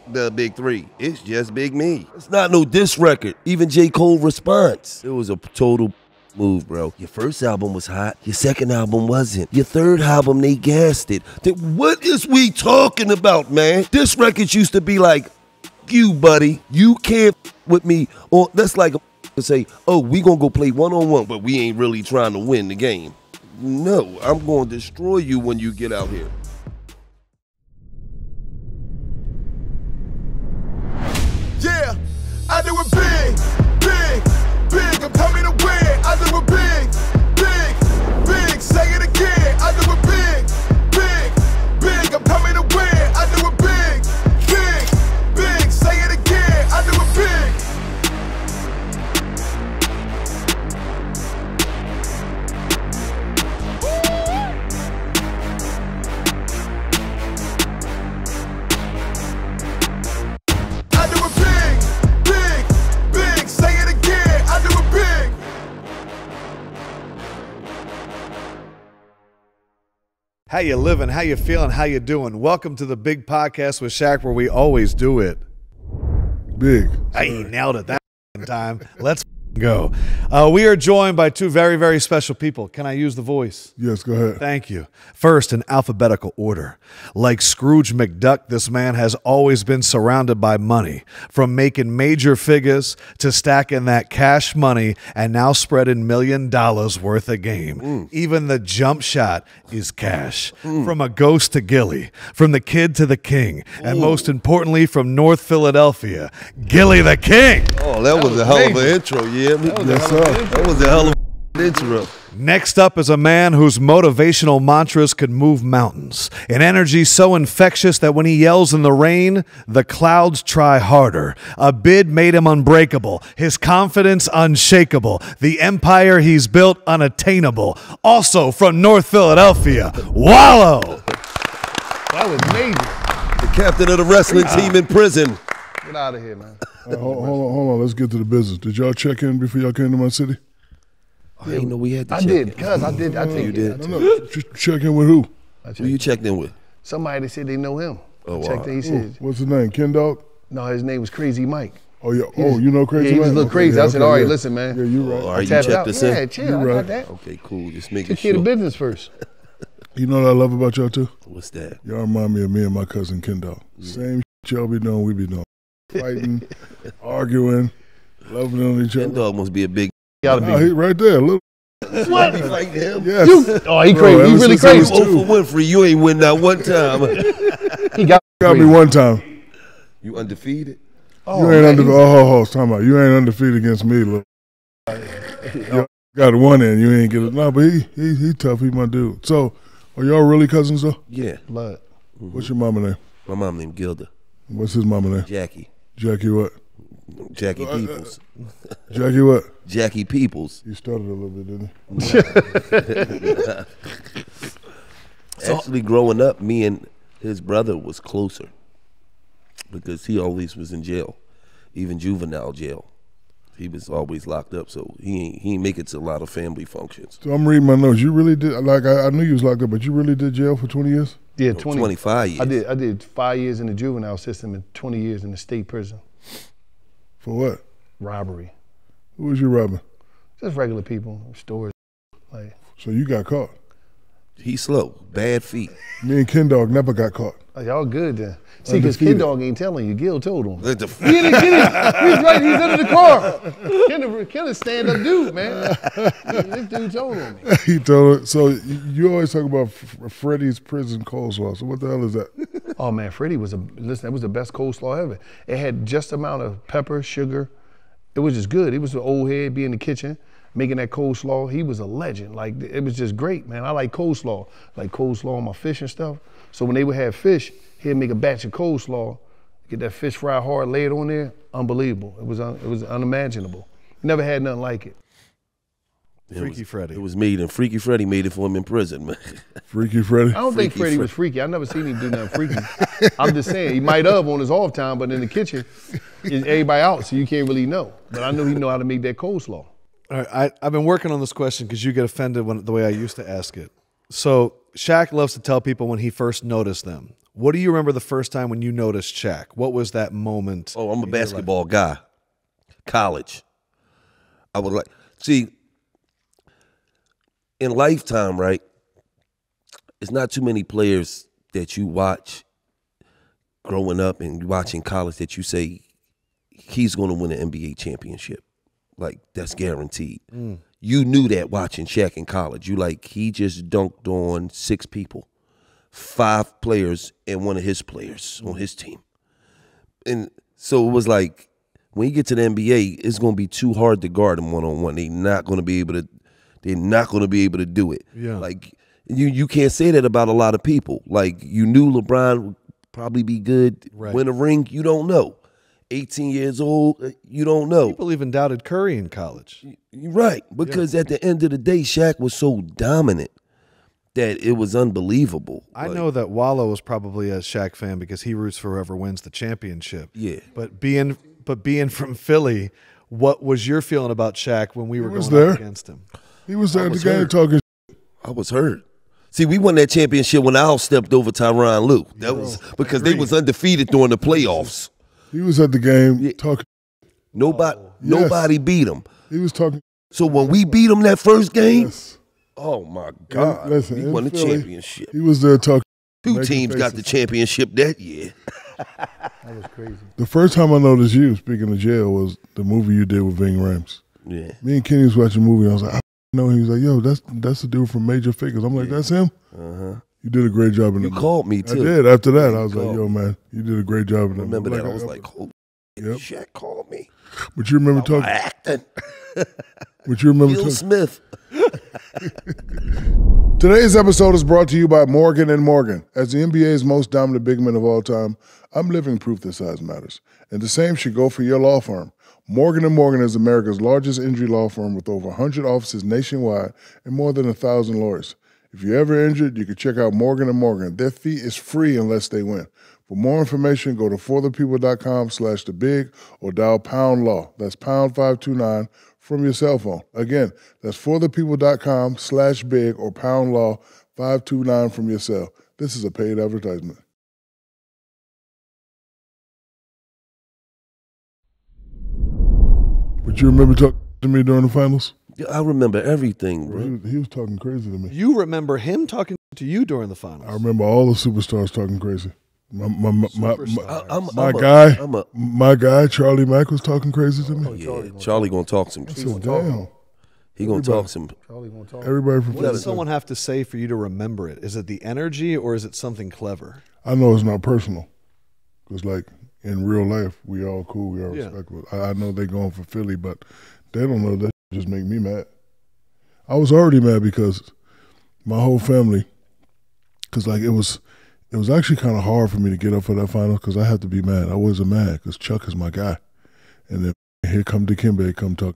the big three. It's just Big Me. It's not no diss record. Even J. Cole response. It was a total move, bro. Your first album was hot. Your second album wasn't. Your third album, they gassed it. What is we talking about, man? Diss records used to be like, you, buddy, you can't with me. Or that's like to say, oh, we gonna go play one-on-one, but we ain't really trying to win the game. No, I'm gonna destroy you when you get out here. Yeah, I do it big, big, big. I'm coming to win. I do it big, big, big. Say it again. I do it big, big, big. I'm coming to win. I do it big, big, big. Say it again. I do it big. How you living? How you feeling? How you doing? Welcome to the Big Podcast with Shaq, where we always do it big. Hey, nailed it that time. Let's go. We are joined by two very, very special people. Can I use the voice? Yes, go ahead. Thank you. First, in alphabetical order. Like Scrooge McDuck, this man has always been surrounded by money, from making major figures to stacking that cash money and now spreading $1 million worth a game. Even the jump shot is cash. From a ghost to Gillie, from the kid to the king, and most importantly, from North Philadelphia, Gillie the King. Oh, that was a hell of an intro, yeah. Yes, sir. That was a hell of an intro. Next up is a man whose motivational mantras could move mountains. An energy so infectious that when he yells in the rain, the clouds try harder. A bid made him unbreakable. His confidence unshakable. The empire he's built unattainable. Also from North Philadelphia, Wallo. That was amazing. The captain of the wrestling team in prison. Get out of here, man. Hold on. Let's get to the business. Did y'all check in before y'all came to my city? I didn't know we had to I check did, in. cuz I did. I think You did? No. Check in with who? Who you checked in with? Somebody that said they know him. Oh, I checked wow. in, he said, What's his name? Ken Dog? no, his name was Crazy Mike. Oh, yeah. Oh, you know Crazy Yeah, he was a Man? little Okay, crazy. yeah, I said, okay, all right, yeah. listen, man. Yeah, you All right. right, you Tapped checked out. us Yeah, in? chill. You I right. got that. Okay, cool. Just making Took care sure. of business first. You know what I love about y'all, too? What's that? Y'all remind me of me and my cousin Ken Dog. Same shit y'all be doing, we be doing. Fighting, arguing, loving on each Ken other. Dog must be a big. Gotta Oh, he right there. Look. What? You fighting him? Yes. Oh, he Bro, crazy. ever He really since I was crazy. Oh, for Winfrey, you ain't win not one time. He got Got me one time. You undefeated? You ain't undefeated. Oh, talking about you ain't undefeated against me, look. You got one in, you ain't get it. No, but he tough. He my dude. So, are y'all really cousins though? Yeah. blood. What's your mama name? My mom named Gilda. What's his mama name? Jackie. Jackie what? Jackie Peoples. Jackie what? Jackie Peoples. He started a little bit, didn't he? Actually, growing up, me and his brother was closer because he always was in jail, even juvenile jail. He was always locked up, so he ain't make it to a lot of family functions. So I'm reading my notes. You really did, like I knew you was locked up, but you really did jail for 20 years? Yeah, 25 years. I did 5 years in the juvenile system and 20 years in the state prison. For what? Robbery. Who was you robbing? Just regular people, stores. Like, So you got caught. He's slow, bad feet. Me and Ken Dog never got caught. oh, y'all good then. See, because Kid Undefeated. Dog ain't telling you. Gil told him. Let the- Get it. He's right. He's under the car. Ken a stand-up dude, man. This dude told him. He told it. So you always talk about Freddie's prison coleslaw. So what the hell is that? Oh man, Freddie was that was the best coleslaw ever. It had just amount of pepper, sugar. It was just good. He was an old head, be in the kitchen, making that coleslaw. He was a legend. Like, it was just great, man. I like coleslaw on my fish and stuff. So when they would have fish, he'd make a batch of coleslaw, get that fish fried hard, lay it on there. Unbelievable. It was unimaginable. Never had nothing like it. Freaky Freddy. It was made, and Freaky Freddy made it for him in prison, man. Freaky Freddy? I don't think Freddie was freaky. I never seen him do nothing freaky. I'm just saying, he might have on his off time, but in the kitchen, everybody out, so you can't really know. But I knew he know how to make that coleslaw. All right, I've been working on this question because you get offended the way I used to ask it. So Shaq loves to tell people when he first noticed them. What do you remember the first time when you noticed Shaq? What was that moment? Oh, I'm a basketball guy. College. I was like, see, in Lifetime, right, it's not too many players that you watch growing up and watching college that you say he's going to win an NBA championship. Like, that's guaranteed. You knew that watching Shaq in college. You like, he just dunked on 6 people, 5 players and one of his players on his team. And so it was like, when you get to the NBA, it's going to be too hard to guard him one-on-one. They're not going to be able to do it. Yeah. Like, you can't say that about a lot of people. Like, you knew LeBron would probably be good, win a ring, you don't know. 18 years old, you don't know. People even doubted Curry in college. You're right, because at the end of the day, Shaq was so dominant that it was unbelievable. I know that Wallo was probably a Shaq fan because he roots for whoever wins the championship. Yeah. But being from Philly, what was your feeling about Shaq when we were going up against him? He was there at the game talking. I was hurt. See, we won that championship when Al stepped over Tyronn Lue. That was because they was undefeated during the playoffs. He was at the game talking. Nobody beat him. He was talking. So when we beat him that first game, Yes. oh my God, Listen, we in won the Philly, championship. He was there talking. 2 making teams got faces. the championship that year. That was crazy. The first time I noticed you, speaking of jail, was the movie you did with Ving Rhames. Yeah. Me and Kenny was watching a movie. I was like, I know. He was like, yo, that's the dude from Major Figures. I'm like, that's him? Uh-huh. You did a great job in the You movie. called me too. I did. After that, I was You like, called yo, man, you did a great job in the Remember movie. that? I was like, oh, Yep. Shaq called me. But you remember talking. Acting. But you remember Will talking. Smith. Today's episode is brought to you by Morgan & Morgan. As the NBA's most dominant big men of all time, I'm living proof that size matters. And the same should go for your law firm. Morgan & Morgan is America's largest injury law firm with over 100 offices nationwide and more than 1,000 lawyers. If you're ever injured, you can check out Morgan & Morgan. Their fee is free unless they win. For more information, go to forthepeople.com/thebig or dial #law. That's #529 from your cell phone. Again, that's forthepeople.com/big or #law 529 from your cell. This is a paid advertisement. But you remember talking to me during the finals? Yeah, I remember everything, bro. He was talking crazy to me. You remember him talking to you during the finals? I remember all the superstars talking crazy. My guy, Charlie Mack, was talking crazy to me. Yeah, Charlie gonna talk some. So damn. He gonna talk some. Charlie gonna talk. Everybody from What does Philly. someone have to say for you to remember it? Is it the energy or is it something clever? I know it's not personal, because like in real life, we all cool, we all Yeah. respectful. I know they going for Philly, but they don't know that just make me mad. I was already mad because my whole family, because like it was actually kind of hard for me to get up for that final because I had to be mad. I wasn't mad because Chuck is my guy. And then here come Dikembe, come talk.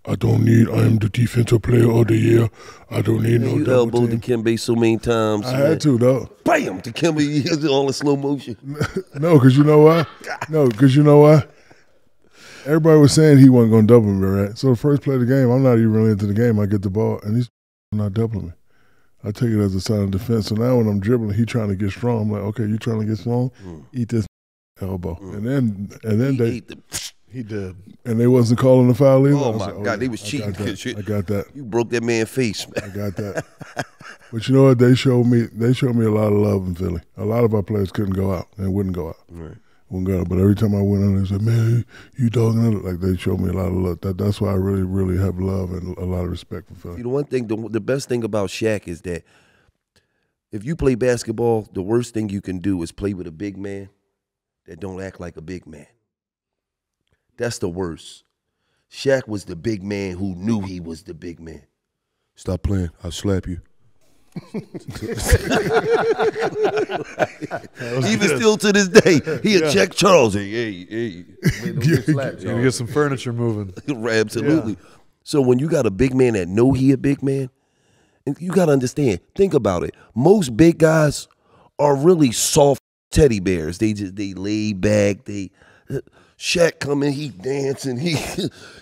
I am the defensive player of the year. I don't need no You double elbowed team. Dikembe so many times. I man. had to, though. Bam! Dikembe all in slow motion. No, because you know why? Everybody was saying he wasn't going to double me, right? So the first play of the game, I'm not even really into the game. I get the ball, and he's not doubling me. I take it as a sign of defense. So now when I'm dribbling, he trying to get strong. I'm like, okay, you trying to get strong? Eat this elbow. And then He did. and they wasn't calling the foul either. Oh I was my like, God, yeah, they was cheating. I got that. You broke that man's face, man. I got that. But you know what? They showed me a lot of love in Philly. A lot of our players couldn't go out and wouldn't go out. Right. Wouldn't go out. But every time I went in, they said, "Man, you dogging it." Like they showed me a lot of love. That's why I really, really have love and a lot of respect for Philly. You know, one thing, the best thing about Shaq is that if you play basketball, the worst thing you can do is play with a big man that don't act like a big man. That's the worst. Shaq was the big man who knew he was the big man. Stop playing, I'll slap you. Even still to this day, he'll check Charles. Hey. You get some furniture moving. Absolutely. Yeah. So when you got a big man that know he a big man, and you got to understand, think about it. Most big guys are really soft teddy bears. They lay back. Shaq come in, he dancing.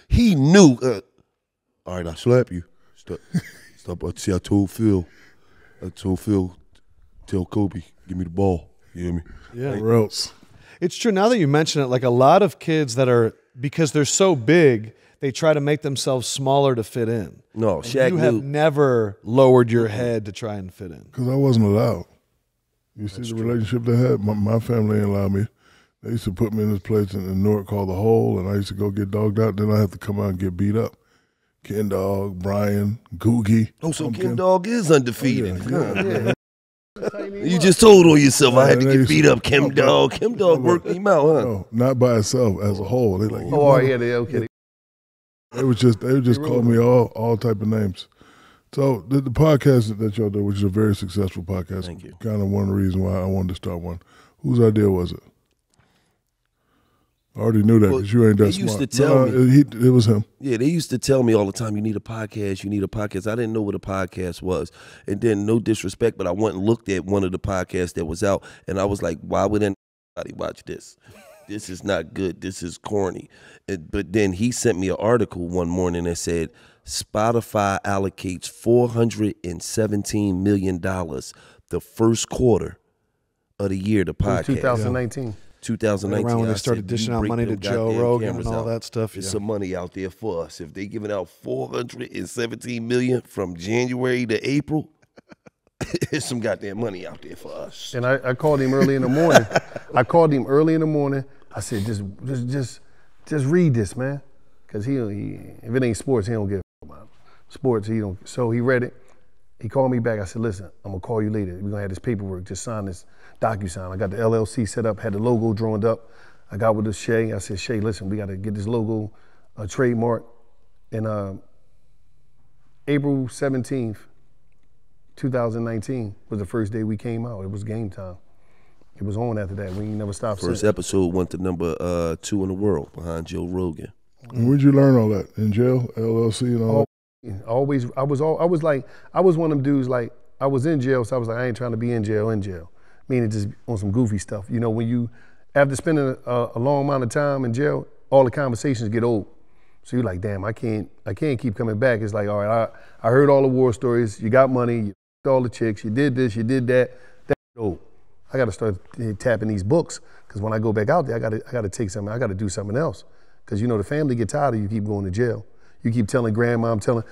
He knew. All right, I'll slap you. Stop. See, I told Phil, tell Kobe, give me the ball. You hear me? Yeah. Or else. It's true. Now that you mention it, like a lot of kids that are, because they're so big, they try to make themselves smaller to fit in. No, And Shaq you have knew. never lowered your head to try and fit in. Because I wasn't allowed. You see the relationship they had? My family didn't allow me. They used to put me in this place in Newark called The Hole, and I used to go get dogged out. Then I have to come out and get beat up. Ken Dog, Brian, Googie. Oh, so Ken Dog is undefeated. Yeah. You just told on yourself I had to they get used beat to- up. Kim Dog. Kim Dog worked him out, huh? No, not by itself, as a whole. They like, you Oh, never- yeah, they okay. They would just call me all type of names. So the podcast that y'all do, which is a very successful podcast, Thank you. kind of one of the reasons why I wanted to start one. Whose idea was it? I already knew that Well, because you ain't that they smart. used to tell me. It was him. Yeah, they used to tell me all the time, you need a podcast, you need a podcast. I didn't know what a podcast was. And then, no disrespect, but I went and looked at one of the podcasts that was out, and I was like, why would anybody watch this? This is not good. This is corny. But then he sent me an article one morning that said, Spotify allocates $417 million the first quarter of the year to podcast. 2019. 2019. Around when they I started said, dishing you out break money to them Joe goddamn Rogan and cameras all out. that stuff, There's yeah. some money out there for us. If they giving out $417 million from January to April, there's some goddamn money out there for us. And I called him early in the morning. I said, just read this, man. Because he if it ain't sports, he don't give a about sports. He don't. So he read it. He called me back. I said, listen, I'm gonna call you later. We're gonna have this paperwork. Just sign this DocuSign. I got the LLC set up, had the logo drawn up. I got with the Shay. I said, Shay, listen, we gotta get this logo trademark. And April 17th, 2019 was the first day we came out. It was game time. It was on after that. We ain't never stopped First since. episode went to number 2 in the world behind Joe Rogan. And where'd you learn all that? In jail, LLC, and all that? I was one of them dudes, like, I was in jail, so I was like, I ain't trying to be in jail. Meaning just on some goofy stuff. You know, when you, after spending a long amount of time in jail, all the conversations get old. So you're like, damn, I can't keep coming back. It's like, all right, I heard all the war stories. You got money, you all the chicks, you did this, you did that. That's old. I got to start tapping these books, because when I go back out there, I got to take something. I got to do something else, because you know the family get tired of you keep going to jail. You keep telling grandma, I'm telling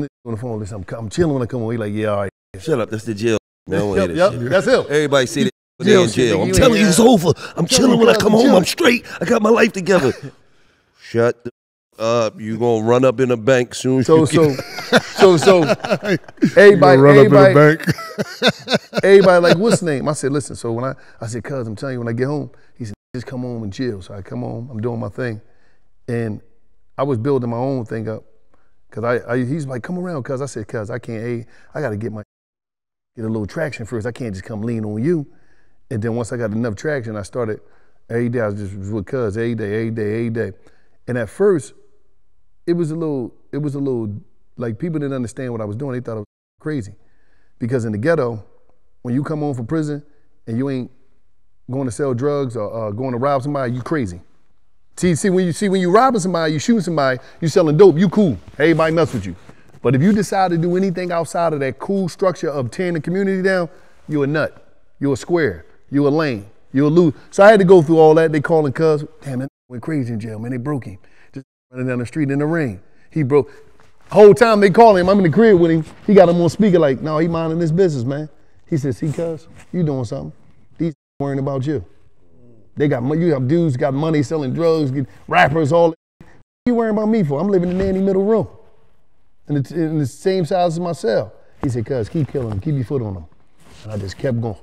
it on the phone. Listen, I'm chilling when I come home. He like, yeah, all right. Shut up, that's the jail. Man, I don't hear that shit. That's him. Everybody say that when Jail they in shit, jail. nigga, I'm you telling ain't- you it's over. I'm chilling when I come home. chilling. I'm straight. I got my life together. Shut the up. You gonna run up in a bank soon. So everybody, Run up in the bank. everybody like, what's the name? I said, listen, so when I said, cuz, I'm telling you, when I get home, he said, just come home and chill. So I come home, I'm doing my thing. And I was building my own thing up. Cause he's like, come around, cuz. I said, cuz, I can't, I gotta get a little traction first. I can't just come lean on you. And then once I got enough traction, I started, every day I was just with cuz, every day. And at first, it was a little, like, people didn't understand what I was doing. They thought I was crazy. Because in the ghetto, when you come home from prison and you ain't going to sell drugs or going to rob somebody, you crazy. See, when you robbing somebody, you shooting somebody, you selling dope, you cool. Everybody mess with you. But if you decide to do anything outside of that cool structure of tearing the community down, you a nut, you a square, you a lame, you a loose. So I had to go through all that. They calling cuz, damn, that went crazy in jail, man. They broke him. Just running down the street in the rain. He broke. Whole time they calling him, I'm in the crib with him. He got him on speaker like, no, he minding his business, man. He said, see, cuz, you doing something. These worrying about you. You have dudes got money selling drugs, get rappers, all that. What you worrying about me for? I'm living in any middle room. In the same size as my cell. He said, cuz, keep killing him, keep your foot on him. And I just kept going.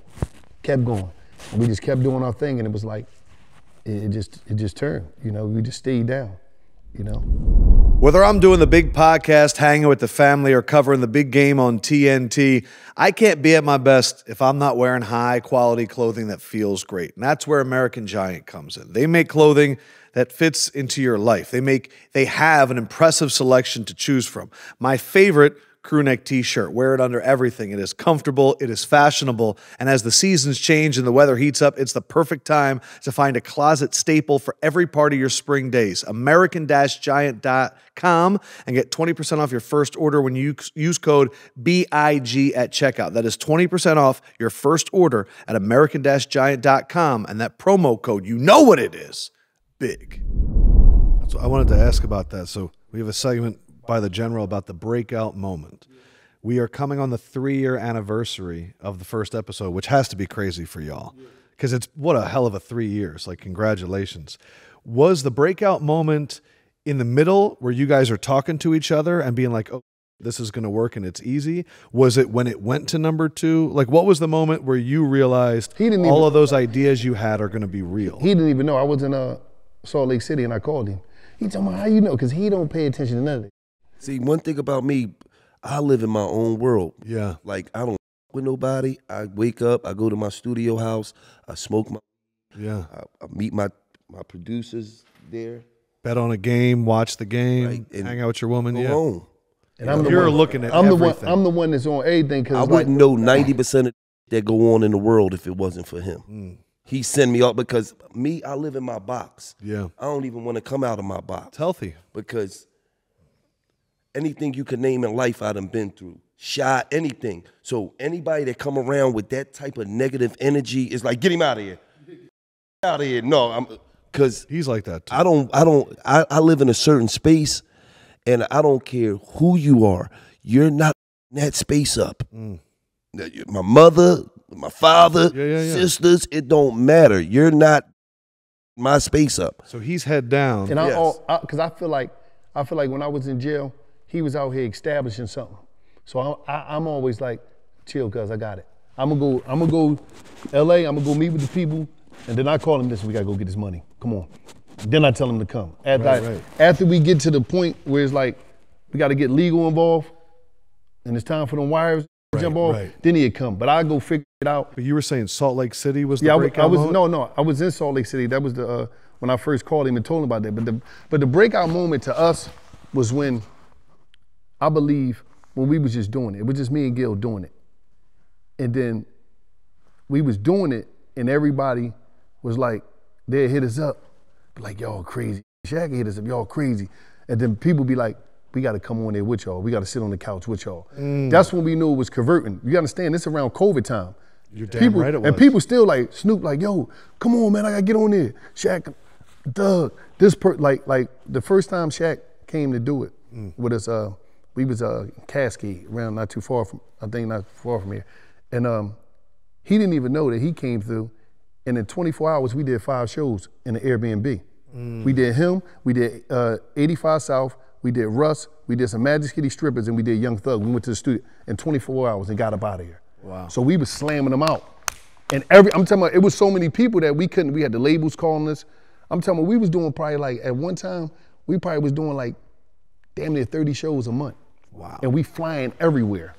And we just kept doing our thing, and it was like, it just turned, you know, we just stayed down, you know. Whether I'm doing the big podcast, hanging with the family, or covering the big game on TNT, I can't be at my best if I'm not wearing high-quality clothing that feels great. And that's where American Giant comes in. They make clothing that fits into your life. They have an impressive selection to choose from. My favorite crew neck t-shirt. Wear it under everything. It is comfortable. It is fashionable. And as the seasons change and the weather heats up, it's the perfect time to find a closet staple for every part of your spring days. American-Giant.com and get 20% off your first order when you use code BIG at checkout. That is 20% off your first order at American-Giant.com. And that promo code, you know what it is, BIG. So I wanted to ask about that. So we have a segment by the General about the breakout moment. We are coming on the 3-year anniversary of the first episode, which has to be crazy for y'all because it's what a hell of a 3 years. Like, congratulations. Was the breakout moment in the middle where you guys are talking to each other and being like, oh, this is going to work and it's easy? Was it when it went to number 2? Like, what was the moment where you realized all of those ideas you had are going to be real? He didn't even know. I was in Salt Lake City and I called him. He told me, how you know? Because he don't pay attention to none of it. See, one thing about me, I live in my own world. Yeah. Like, I don't with nobody. I wake up, I go to my studio house, I smoke my, yeah. I meet my producers there. Bet on a game, watch the game, Right, and hang out with your woman. Go home. And I'm you're looking at I'm everything. I'm the one that's on everything. Cause I wouldn't know 90% of that go on in the world if it wasn't for him. He send me up because me, I live in my box. Yeah. I don't even want to come out of my box. It's healthy. Because anything you can name in life I done been through. Shot, anything. So anybody that come around with that type of negative energy is like, get him out of here. Get out of here. No, because he's like that too. I live in a certain space and I don't care who you are. You're not in that space up. My mother, my father, sisters, it don't matter. You're not my space up. So he's head down. And because I feel like when I was in jail, he was out here establishing something. So I'm always like, chill, cuz I got it. I'm gonna go LA, I'm gonna go meet with the people, and then I call him, listen, we gotta go get this money. Come on. Then I tell him to come. After we get to the point where it's like, we gotta get legal involved, and it's time for them wires to jump off, then he'd come. But I go figure it out. But you were saying Salt Lake City was the breakout moment? No, I was in Salt Lake City. That was the when I first called him and told him about that. But the breakout moment to us was when, I believe, when we was just doing it. It was just me and Gil doing it. And then we was doing it and everybody was like, they'd hit us up, like, y'all crazy. Shaq hit us up, y'all crazy. And then people be like, we gotta come on there with y'all. We gotta sit on the couch with y'all. That's when we knew it was converting. You understand, this around COVID time. You're damn right it was. And people still like, Snoop like, yo, come on, man, I gotta get on there. Shaq, Doug, like the first time Shaq came to do it with us, we was Cascade, around not far from here. And he didn't even know that he came through. And in 24 hours, we did 5 shows in the Airbnb. We did him, we did 85 South, we did Russ, we did some Magic City Strippers, and we did Young Thug. We went to the studio in 24 hours and got up out of here. Wow. So we was slamming them out. And I'm talking about, it was so many people that we had the labels calling us. I'm talking about, we was doing probably like, at one time, we probably was doing like damn near 30 shows a month. Wow. And we flying everywhere.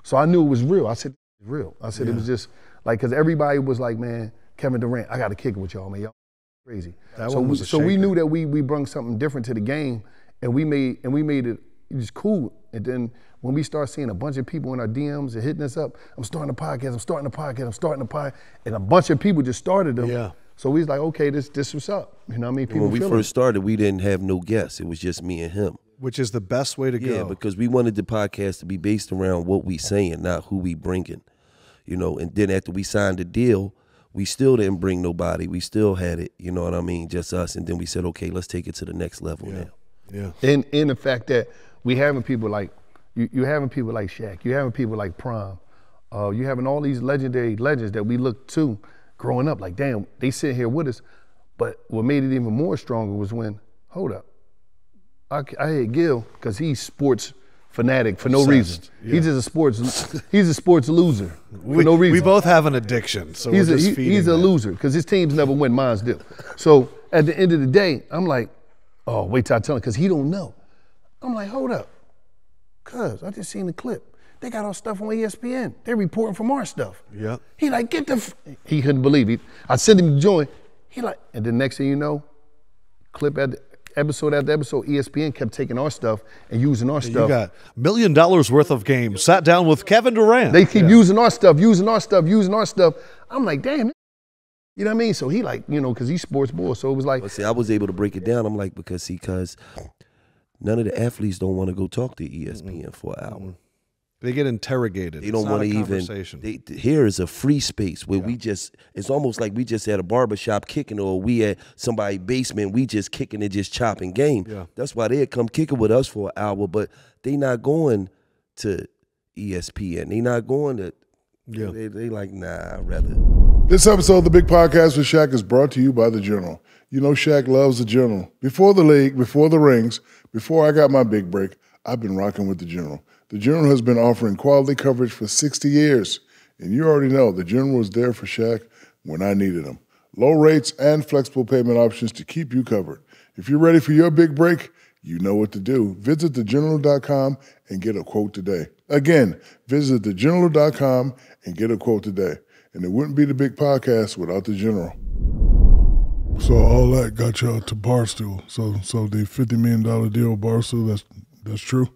So I knew it was real. I said, it's real. I said, it was just like, cause everybody was like, man, Kevin Durant, I got to kick it with y'all, man. Y'all crazy. So we knew that we brung something different to the game, and we made it just cool. And then when we start seeing a bunch of people in our DMs and hitting us up, I'm starting a podcast, and a bunch of people just started them. Yeah. So we was like, okay, this what's up. You know what I mean? People when we first started, we didn't have no guests. It was just me and him. Which is the best way to go. Yeah, because we wanted the podcast to be based around what we saying, not who we bringing. You know, and then after we signed the deal, we still didn't bring nobody. We still had it, you know what I mean, just us. And then we said, okay, let's take it to the next level now. Yeah. And in the fact that we having people like, you having people like Shaq, you having people like Prime, you having all these legendary legends that we looked to growing up, like, damn, they sit here with us. But what made it even more stronger was when, hold up, I hate Gil because he's sports fanatic for no reason. Yeah. He's a sports loser for no reason. We both have an addiction, so he's a loser because his teams never win, mine's do. So at the end of the day, I'm like, oh, wait till I tell him, because he don't know. I'm like, hold up, cuz I just seen the clip. They got our stuff on ESPN. They're reporting from our stuff. Yeah. He like, he couldn't believe it. I sent him to join. He like, and the next thing you know, clip episode after episode, ESPN kept taking our stuff and using our stuff. You got $1 million worth of games. Sat down with Kevin Durant. They keep using our stuff, using our stuff, using our stuff. I'm like, damn. You know what I mean? So he like, you know, because he's sports boy. So it was like. But see, I was able to break it down. I'm like, because none of the athletes don't want to go talk to ESPN for an hour. They get interrogated. They don't want to even. Here is a free space where it's almost like we just at a barbershop kicking, or we at somebody's basement, we just kicking and just chopping game. Yeah. That's why they'd come kicking with us for an hour, but they not going to ESPN. They not going to, they like, nah, I'd rather. This episode of The Big Podcast with Shaq is brought to you by The Journal. You know Shaq loves The Journal. Before the league, before the rings, before I got my big break, I've been rocking with The Journal. The Journal has been offering quality coverage for 60 years. And you already know The Journal was there for Shaq when I needed him. Low rates and flexible payment options to keep you covered. If you're ready for your big break, you know what to do. Visit thejournal.com and get a quote today. Again, visit thejournal.com and get a quote today. And it wouldn't be The Big Podcast without The Journal. So all that got y'all to Barstool. So the $50 million deal with Barstool, that's true?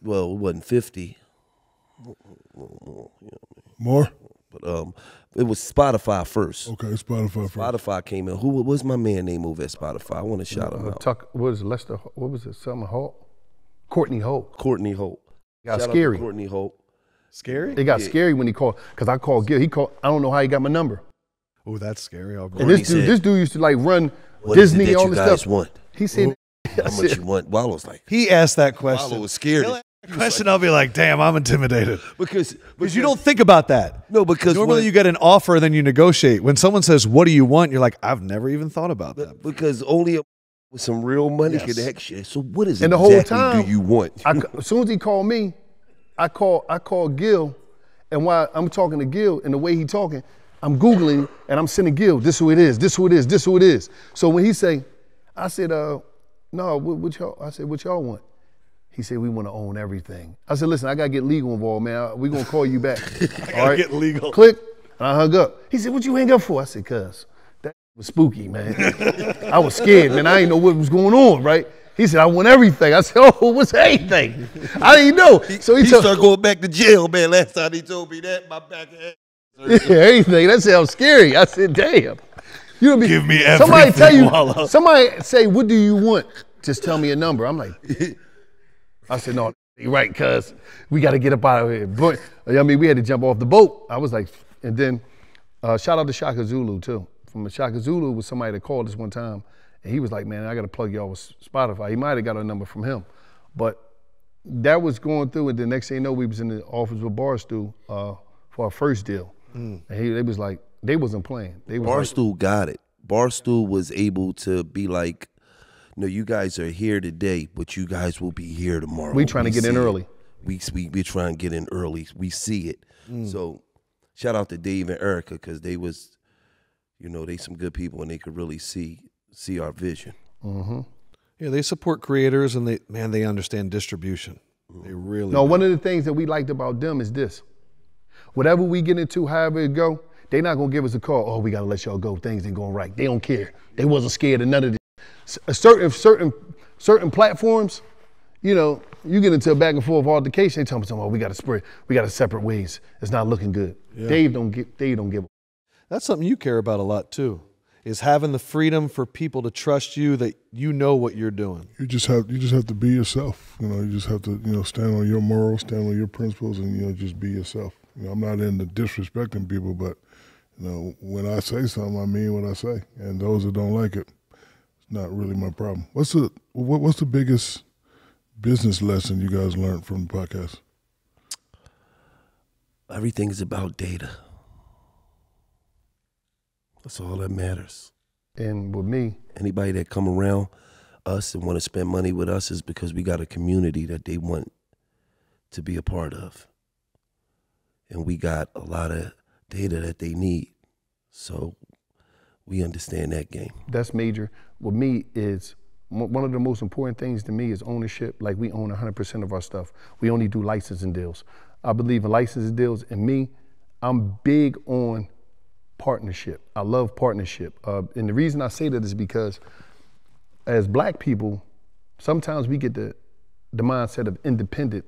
Well, it wasn't 50. More? But it was Spotify first. Okay, Spotify first. Spotify came in. Who was my man name over at Spotify? I want to shout him out. What was it, Lester? What was it? Something Holt? Courtney Holt. Courtney Holt. Got Shout scary. out to Courtney Holt. Scary? It got scary when he called, because I called Gil. He called, I don't know how he got my number. Oh, that's scary. And this dude used to like run What Disney is it that all you this guys stuff. want? He said, How much you want? Wallo's like, He asked that question. Wallo was scared. Question, I'll be like, damn, I'm intimidated. Because you don't think about that. No, because normally you get an offer, then you negotiate. When someone says, what do you want? You're like, I've never even thought about that. Because only with some real money Yes. can actually. So what is and the exactly whole time, do you want? as soon as he called me, I called Gil, and while I'm talking to Gil, and the way he talking, I'm Googling, and I'm sending Gil, this who it is, this who it is, this who it is. So when he say, I said, no, what y'all, I said, what y'all want? He said, we want to own everything. I said, listen, I got to get legal involved, man. We going to call you back. All right? Get legal. Click, and I hung up. He said, what you hang up for? I said, cuz, that was spooky, man. I was scared, man. I didn't know what was going on, right? He said, I want everything. I said, oh, what's everything? I didn't know. So he started going back to jail, man. Last time he told me that, my back hurt. yeah, everything. That sounds scary. I said, damn. You know, Give me somebody everything, tell you, Wallo. somebody say, what do you want? Just tell me a number. I'm like, I said, no, you're right, cuz we got to get up out of here. But, I mean, we had to jump off the boat. I was like, and then shout out to Shaka Zulu, too. From Shaka Zulu was somebody that called us one time, and he was like, man, I got to plug y'all with Spotify. He might have got a number from him. But that was going through, and the next thing you know, we was in the office with Barstool for our first deal. And they was like, they wasn't playing. They was Barstool got it. Barstool was able to be like, no, you guys are here today, but you guys will be here tomorrow. We trying to get in see it. early. We trying to get in early. We see it. So shout out to Dave and Erica, because they was, you know, they some good people and they could really see our vision. Yeah, they support creators and they understand distribution. They really No, do. one of the things that we liked about them is this. Whatever we get into, however it go, they not gonna give us a call, oh, we gotta let y'all go, things ain't going right. They don't care. They wasn't scared of none of this. Certain platforms, you know, you get into a back and forth altercation, they tell me, oh, we gotta separate ways. It's not looking good. Yeah. Dave don't give. That's something you care about a lot too, is having the freedom for people to trust you that you know what you're doing. You just have to be yourself. You know, you just have to, you know, stand on your morals, stand on your principles, and, you know, just be yourself. You know, I'm not into disrespecting people, but, you know, when I say something, I mean what I say. And those that don't like it, it's not really my problem. What's the biggest business lesson you guys learned from the podcast? Everything is about data. That's all that matters. And with me, Anybody that come around us and want to spend money with us is because we got a community that they want to be a part of. And we got a lot of data that they need. So we understand that game. that's major. With me is one of the most important things to me is ownership. Like we own 100% of our stuff. We only do licensing deals. I believe in licensing deals, and me, I'm big on partnership. I love partnership. And the reason I say that is because as black people, sometimes we get the mindset of independent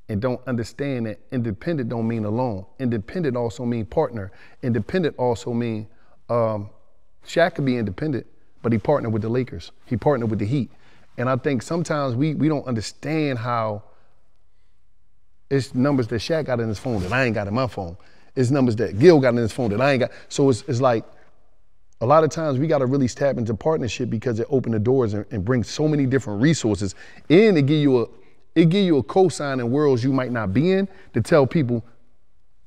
and don't understand that independent don't mean alone. Independent also mean partner. Independent also mean, Shaq could be independent, but he partnered with the Lakers. He partnered with the Heat. And I think sometimes we don't understand how it's numbers that Shaq got in his phone that I ain't got in my phone. It's numbers that Gil got in his phone that I ain't got. So it's like, a lot of times we got to really tap into partnership because it open the doors and bring so many different resources. And it give you a cosign in worlds you might not be in to tell people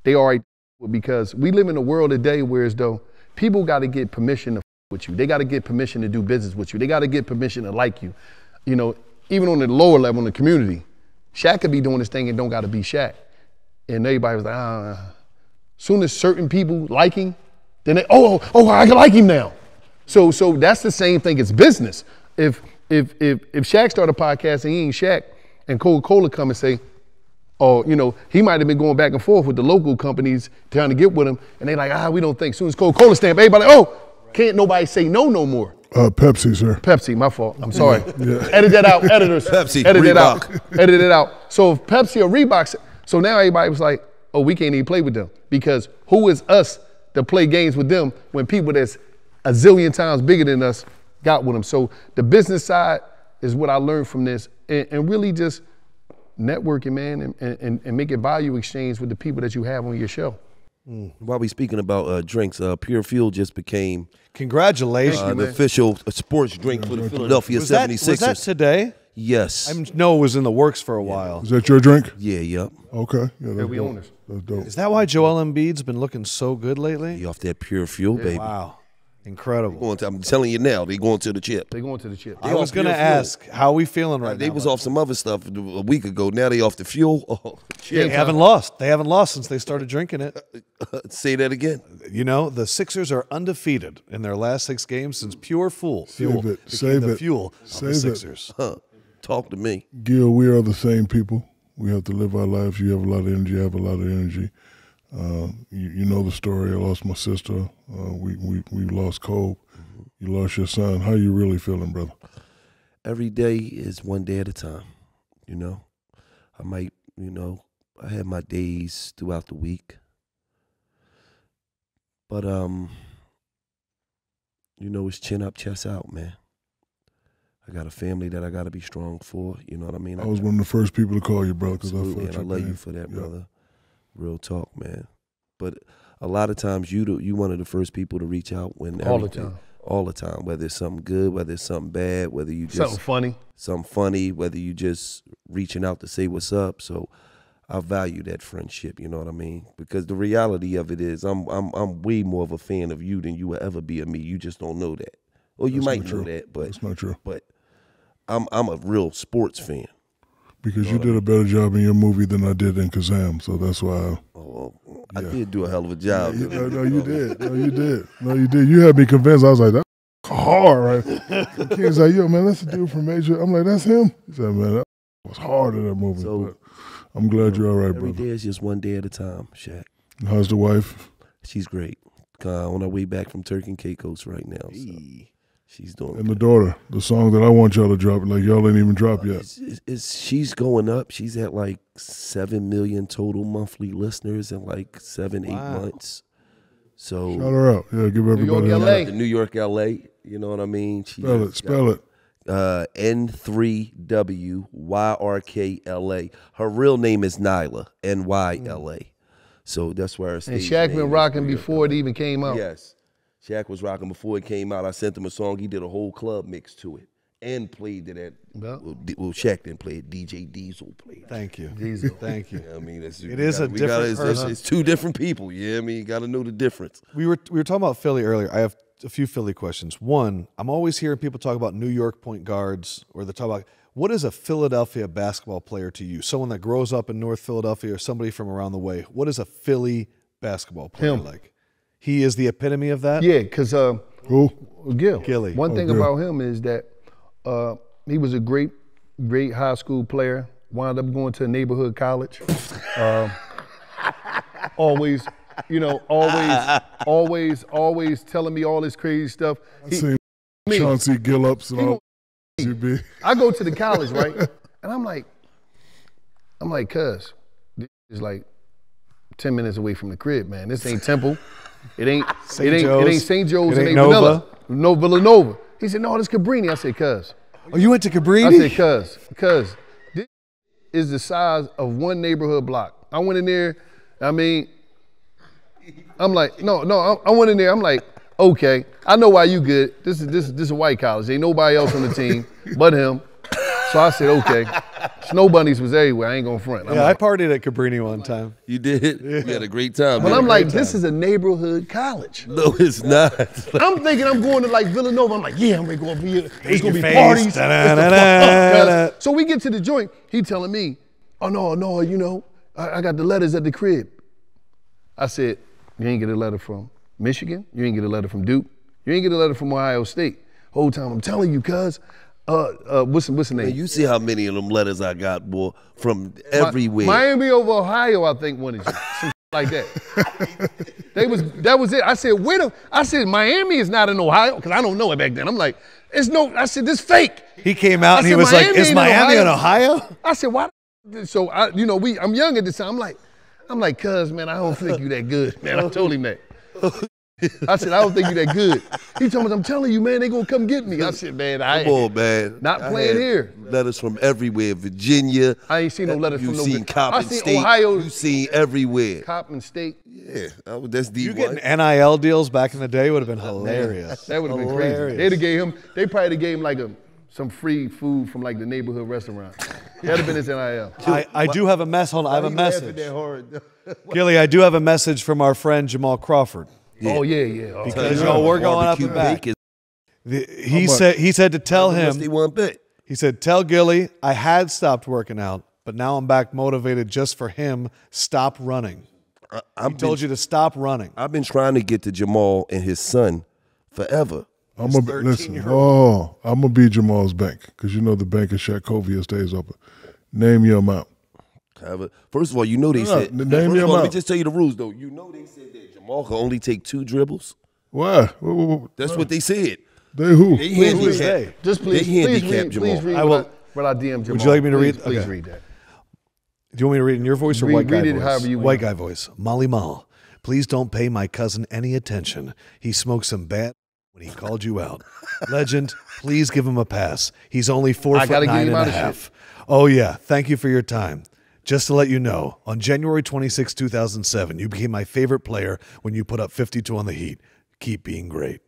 they all right because we live in a world today where as though people got to get permission to with you. They got to get permission to do business with you. They got to get permission to like you. You know, even on the lower level in the community, Shaq could be doing this thing and don't got to be Shaq. And everybody was like, Soon as certain people like him, then they, I can like him now. So that's the same thing as business. If Shaq started a podcast and he ain't Shaq, and Coca-Cola come and say, he might have been going back and forth with the local companies trying to get with him, and they like, we don't think. As soon as Coca-Cola stamp, everybody like, can't nobody say no more. Pepsi, sir. Pepsi, my fault. I'm sorry. Yeah. Edit that out, editors. Pepsi, edit Reebok. it out. Edit it out. So if Pepsi or Reebok, so now everybody was like, we can't even play with them because who is us to play games with them when people that's a zillion times bigger than us got with them? So the business side is what I learned from this, and really just networking, man, and making value exchange with the people that you have on your show. While we speaking about drinks, Pure Fuel just became Congratulations. the official sports drink for the Philadelphia 76ers. Was that today? Yes. I know it was in the works for a while. Is that your drink? Yeah, yep. Okay. Yeah, we owners. That's dope. Is that why Joel Embiid's been looking so good lately? He off that Pure Fuel, baby. Wow. Incredible. I'm telling you now, they going to the chip. They going to the chip. I was going to ask, how are we feeling right now? They was off some other stuff a week ago. Now they off the fuel. Oh, They haven't lost. They haven't lost since they started drinking it. say that again. You know, the Sixers are undefeated in their last 6 games since Pure Fuel Save it. became Save the it. fuel of Save the it. Sixers. Talk to me. Gil, we are the same people. We have to live our lives. You have a lot of energy. I have a lot of energy. You know the story. I lost my sister. We lost Cole. You lost your son. How you really feeling, brother? Every day is one day at a time. You know, I might, I have my days throughout the week. But, it's chin up, chest out, man. I got a family that I got to be strong for. You know what I mean? I was one of the first people to call you, brother, because I Absolutely, felt and I love you for that, brother. Real talk, man. But a lot of times you one of the first people to reach out when All the time. All the time, whether it's something good, whether it's something bad, whether you just Something funny, whether you just reaching out to say what's up. So I value that friendship, you know what I mean? Because the reality of it is I'm way more of a fan of you than you will ever be of me. You just don't know that. Or you might know that, but that's not true. But I'm a real sports fan. Because you did a better job in your movie than I did in Kazam, so that's why. I did do a hell of a job. No, you did. No, you did. No, you did. You had me convinced. I was like, that's hard, right? The kid's like, yo, man, that's the dude from Major. I'm like, that's him. He said, man, that was hard in that movie. So, but I'm glad you're all right, every brother. day is just one day at a time, Shaq. How's the wife? She's great. On our way back from Turk and Caicos right now. So she's doing And the daughter, the song that I want y'all to drop, like y'all ain't even dropped yet. She's going up. She's at like 7 million total monthly listeners in like 7-8 months. So Shout her out. Yeah, give everybody York, a LA. New York, LA. You know what I mean? Spell it. N3WYRKLA. Her real name is Nyla, NYLA. So that's where her And stage Shaq name been is rocking New York, before it LA. even came out. Yes. Shaq was rocking before it came out. I sent him a song. He did a whole club mix to it and played it at, well, Shaq didn't play it. DJ Diesel played it. Thank you. Diesel. Thank you. You know what I mean? It is a different person. It's two different people. Yeah, I mean, you got to know the difference. We were talking about Philly earlier. I have a few Philly questions. One, I'm always hearing people talk about New York point guards, or they talk about, what is a Philadelphia basketball player to you? Someone that grows up in North Philadelphia or somebody from around the way. What is a Philly basketball player like? He is the epitome of that? Yeah, because Who? Gil. Gillie. One thing about him is that he was a great high school player. Wound up going to a neighborhood college. Always telling me all this crazy stuff. I seen Chauncey Gillups and all. You be. I go to the college, right? And I'm like, cuz, this is like 10 minutes away from the crib, man. This ain't Temple. It ain't St. Joe's. It ain't Vanilla. No Villanova. He said, no, this Cabrini. I said, cuz. Oh, you went to Cabrini? I said, cuz, this is the size of one neighborhood block. I went in there, I mean, I'm like, no, I went in there, I'm like, okay, I know why you good. This is a white college. Ain't nobody else on the team but him. So I said, okay. Snow bunnies was everywhere. I ain't gonna front. Yeah, I partied at Cabrini one time. You did? Yeah. We had a great time. But I'm like, this is a neighborhood college. No, it's not. I'm thinking I'm going to like Villanova. I'm like, yeah, I'm gonna be here. There's gonna be face. parties. It's the fuck up, so we get to the joint. He telling me, oh no, you know, I got the letters at the crib. I said, you ain't get a letter from Michigan. You ain't get a letter from Duke. You ain't get a letter from Ohio State. Whole time I'm telling you, cuz. What's the name? Man, you see how many of them letters I got, boy, from everywhere. Miami over Ohio, I think, wanted you. Some like that. That was it. I said, I said, Miami is not in Ohio, because I don't know it back then. I'm like, I said, this fake. He came out and he was like, is Miami in Ohio? I said, why? So, I'm young at this time. I'm like, cuz, man, I don't think you that good, man. I told him that. I said, I don't think you that good. He told me, I'm telling you, man, they gonna come get me. I said, man, Come on, man. Not playing here. Letters from everywhere. Virginia. I ain't seen no letters from no. You seen Coppin State. Ohio. You seen everywhere. Coppin State. Yeah, that's D1. You getting NIL deals back in the day would have been hilarious. That would have been crazy. They probably gave him like some free food from like the neighborhood restaurant. That'd have been his NIL. I do have a mess. Hold on, I have a message. Gillie, I do have a message from our friend Jamal Crawford. Yeah. Oh yeah. Because we're going up and back. He said to tell him. He said, tell Gillie I had stopped working out, but now I'm back motivated just for him. Stop running. He told you to stop running. I've been trying to get to Jamal and his son forever. I'm gonna be Jamal's bank, because you know the bank of Shaq stays open. Name your amount. First of all, you know they said. Name your amount. Let me just tell you the rules, though. You know they said that Jamal can only take 2 dribbles. Why? That's what they said. They who? They handicapped. Just please read what I DM Jamal. Would you like me to read? Please read that. Do you want me to read in your voice or white guy voice? Read it however you want. White guy voice. Molly Mall, please don't pay my cousin any attention. He smoked some bad when he called you out. Legend, please give him a pass. He's only 4'9.5". Oh yeah, thank you for your time. Just to let you know, on January 26, 2007, you became my favorite player when you put up 52 on the Heat. Keep being great.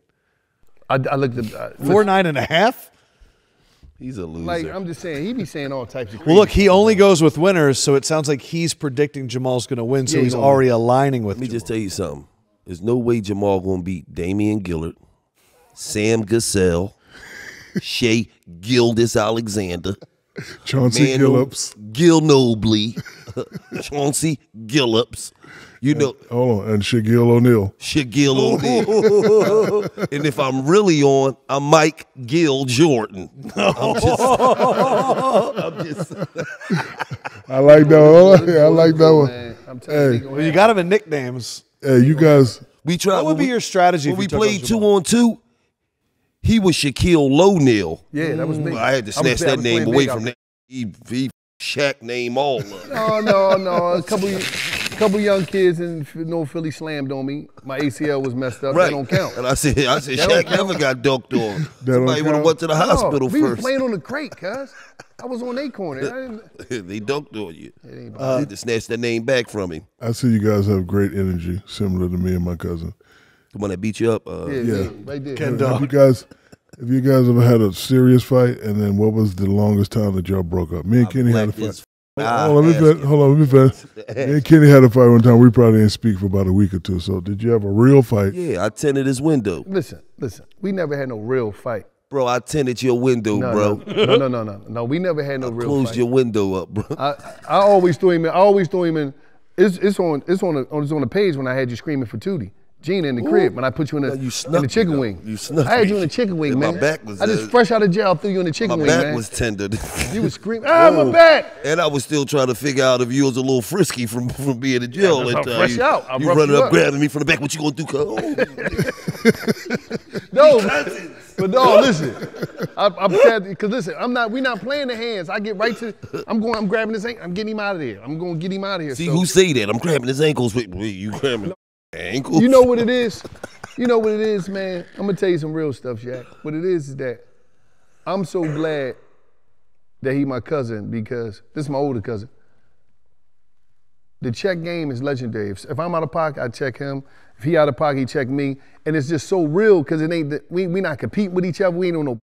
I looked at 4'9.5". He's a loser. Like, I'm just saying, he be saying all types of crazy. Well, look, he only goes with winners, so it sounds like he's predicting Jamal's going to win, so he's already aligning with Let me Jamal. just tell you something. There's no way Jamal going to beat Damian Gillard, Sam Cassell, Shea Gilgeous-Alexander, Chauncey Billups, Gil Nobley, Chauncey Billups. You know, hold on, and Shaquille O'Neal. Shaquille O'Neal. And if I'm really on, I'm Mike Gill Jordan. I'm just I like that one. I like that one. I'm telling you, well, you got him in nicknames. Hey, you guys. We tried. What would be your strategy when if we you took played on Jamal? 2-on-2? He was Shaquille O'Neal. Yeah, that was me. I had to snatch that name away from that. He Shaq name all of it. No. A couple young kids in Philly slammed on me. My ACL was messed up. Right. That don't count. And I said, Shaq never got dunked on. Somebody would have went to the hospital we first. was playing on the crate, cuz. I was on their corner. They dunked on you. I had to snatch that name back from him. I see you guys have great energy, similar to me and my cousin. The one that beat you up? Yeah. Right there. Have you guys ever had a serious fight? And then what was the longest time that y'all broke up? Me and Kenny had a fight. Hold on, let me finish. Me and Kenny had a fight one time. We probably didn't speak for about a week or two. So did you have a real fight? Yeah, I tinted his window. Listen. We never had no real fight. Bro, I tinted your window, bro. No, we never had no real Closed fight. your window up, bro. I always threw him in. It's on the page when I had you screaming for Tootie. Gina in the crib when I put you in the chicken wing. You snuck I had you in the chicken wing, man. My back was I just fresh out of jail threw you in the chicken wing, man. My back was tender. You was screaming, my back! And I was still trying to figure out if you was a little frisky from being in jail. Yeah, fresh out. You running up grabbing me from the back. What you gonna do? No, But no, listen. I'm sad because listen, we not playing the hands. I get right to. I'm grabbing his ankle. I'm getting him out of there. I'm going to get him out of here. See who say that? I'm grabbing his ankles. Wait, you grabbing ankles? You know what it is? You know what it is, man? I'm gonna tell you some real stuff, Shaq. What it is that I'm so glad that he my cousin because this is my older cousin. The check game is legendary. If I'm out of pocket, I check him. If he out of pocket, he check me. And it's just so real because it ain't we not competing with each other. We ain't on no.